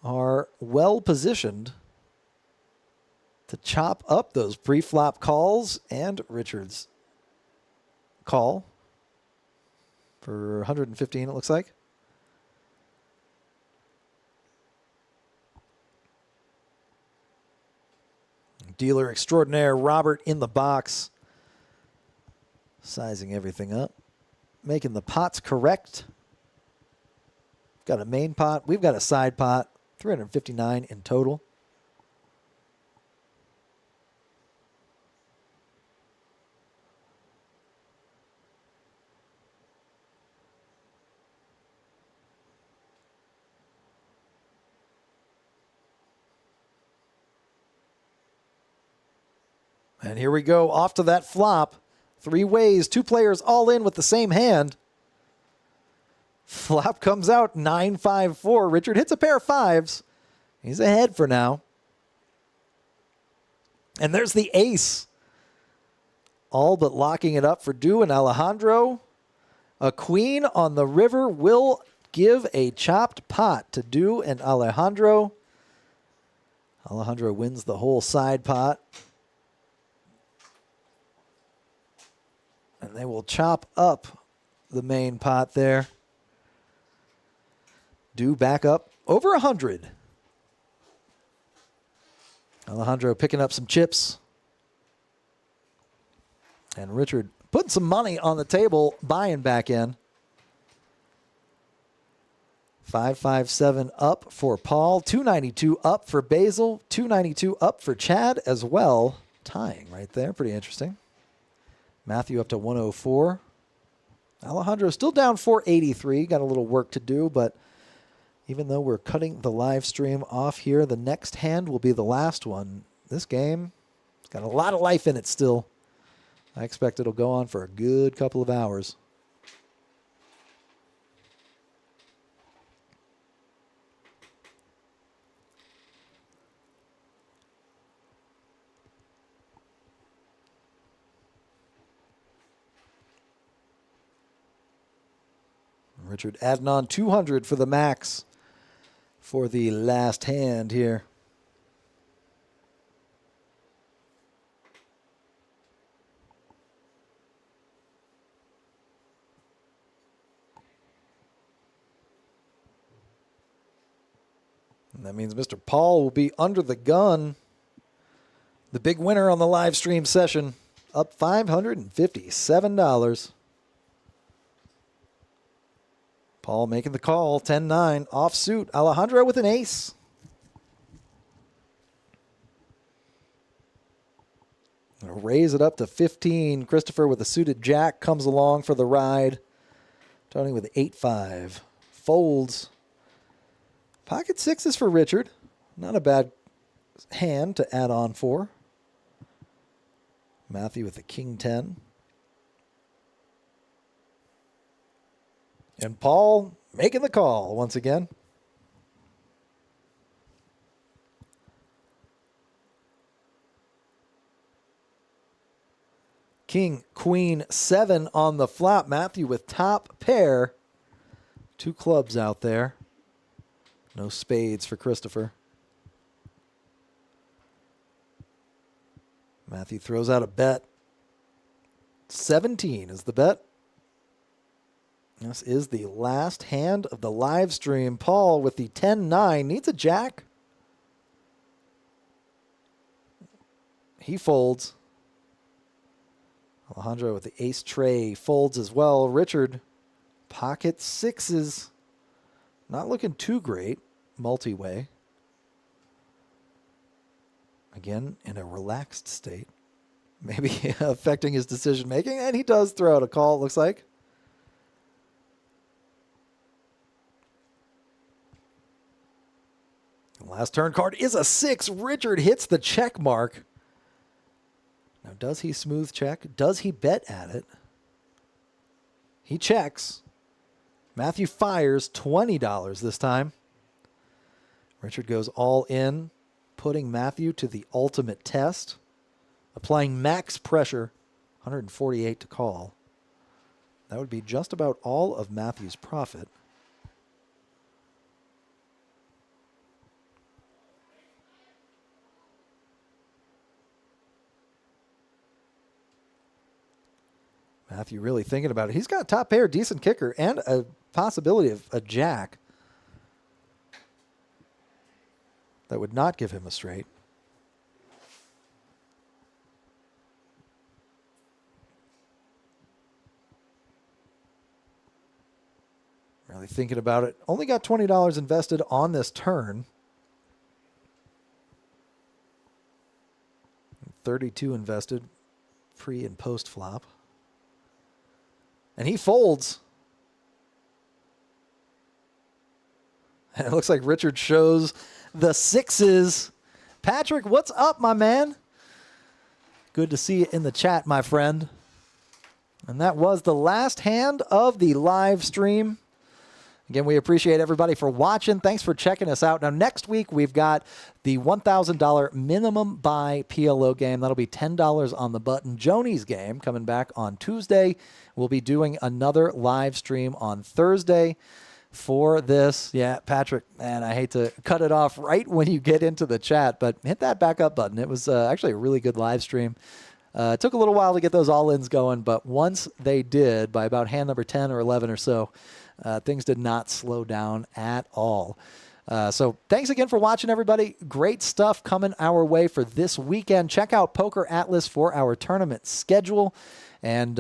are well positioned to chop up those pre-flop calls, and Richard's call for 115, it looks like. Dealer extraordinaire Robert in the box, sizing everything up, making the pots correct. Got a main pot. We've got a side pot. 359 in total. And here we go, off to that flop. 3 ways, 2 players all in with the same hand. Flop comes out 9-5-4. Richard hits a pair of 5s. He's ahead for now. And there's the ace. All but locking it up for Du and Alejandro. A queen on the river will give a chopped pot to Du and Alejandro. Alejandro wins the whole side pot. And they will chop up the main pot there. Du back up over 100. Alejandro picking up some chips. And Richard putting some money on the table, buying back in. 557 up for Paul, 292 up for Basil, 292 up for Chad as well. Tying right there, pretty interesting. Matthew up to 104. Alejandro still down 483, got a little work to do, but even though we're cutting the live stream off here, the next hand will be the last one. This game has got a lot of life in it still. I expect it'll go on for a good couple of hours. Richard adding on 200 for the max for the last hand here. And that means Mr. Paul will be under the gun. The big winner on the live stream session, up $557. Paul making the call, 10-9, offsuit. Alejandro with an ace. Gonna raise it up to 15. Christopher with a suited jack comes along for the ride. Tony with 8-5. Folds. Pocket 6s for Richard. Not a bad hand to add on for. Matthew with a king 10. And Paul making the call once again. King, queen, 7 on the flop. Matthew with top pair. 2 clubs out there. No spades for Christopher. Matthew throws out a bet. 17 is the bet. This is the last hand of the live stream. Paul with the 10-9 needs a jack. He folds. Alejandro with the ace tray folds as well. Richard, pocket 6s. Not looking too great. Multi-way. Again, in a relaxed state. Maybe affecting his decision making. And he does throw out a call, it looks like. Last turn card is a 6. Richard hits the check mark. Now, does he smooth check? Does he bet at it? He checks. Matthew fires $20 this time. Richard goes all in, putting Matthew to the ultimate test, applying max pressure, 148 to call. That would be just about all of Matthew's profit. Matthew really thinking about it. He's got a top pair, decent kicker, and a possibility of a jack that would not give him a straight. Really thinking about it. Only got $20 invested on this turn. 32 invested pre and post flop. And he folds. And it looks like Richard shows the 6s. Patrick, what's up, my man? Good to see you in the chat, my friend. And that was the last hand of the live stream. Again, we appreciate everybody for watching. Thanks for checking us out. Now, next week, we've got the $1,000 minimum buy PLO game. That'll be $10 on the button. Joni's game coming back on Tuesday. We'll be doing another live stream on Thursday for this. Yeah, Patrick, man, I hate to cut it off right when you get into the chat, but hit that back up button. It was actually a really good live stream. It took a little while to get those all-ins going, but once they did, by about hand number 10 or 11 or so, things did not slow down at all. So thanks again for watching, everybody. Great stuff coming our way for this weekend. Check out Poker Atlas for our tournament schedule. And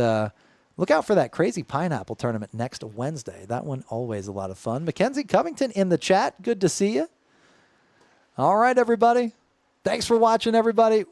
look out for that Crazy Pineapple tournament next Wednesday. That one always a lot of fun. Mackenzie Covington in the chat. Good to see you. All right, everybody. Thanks for watching, everybody.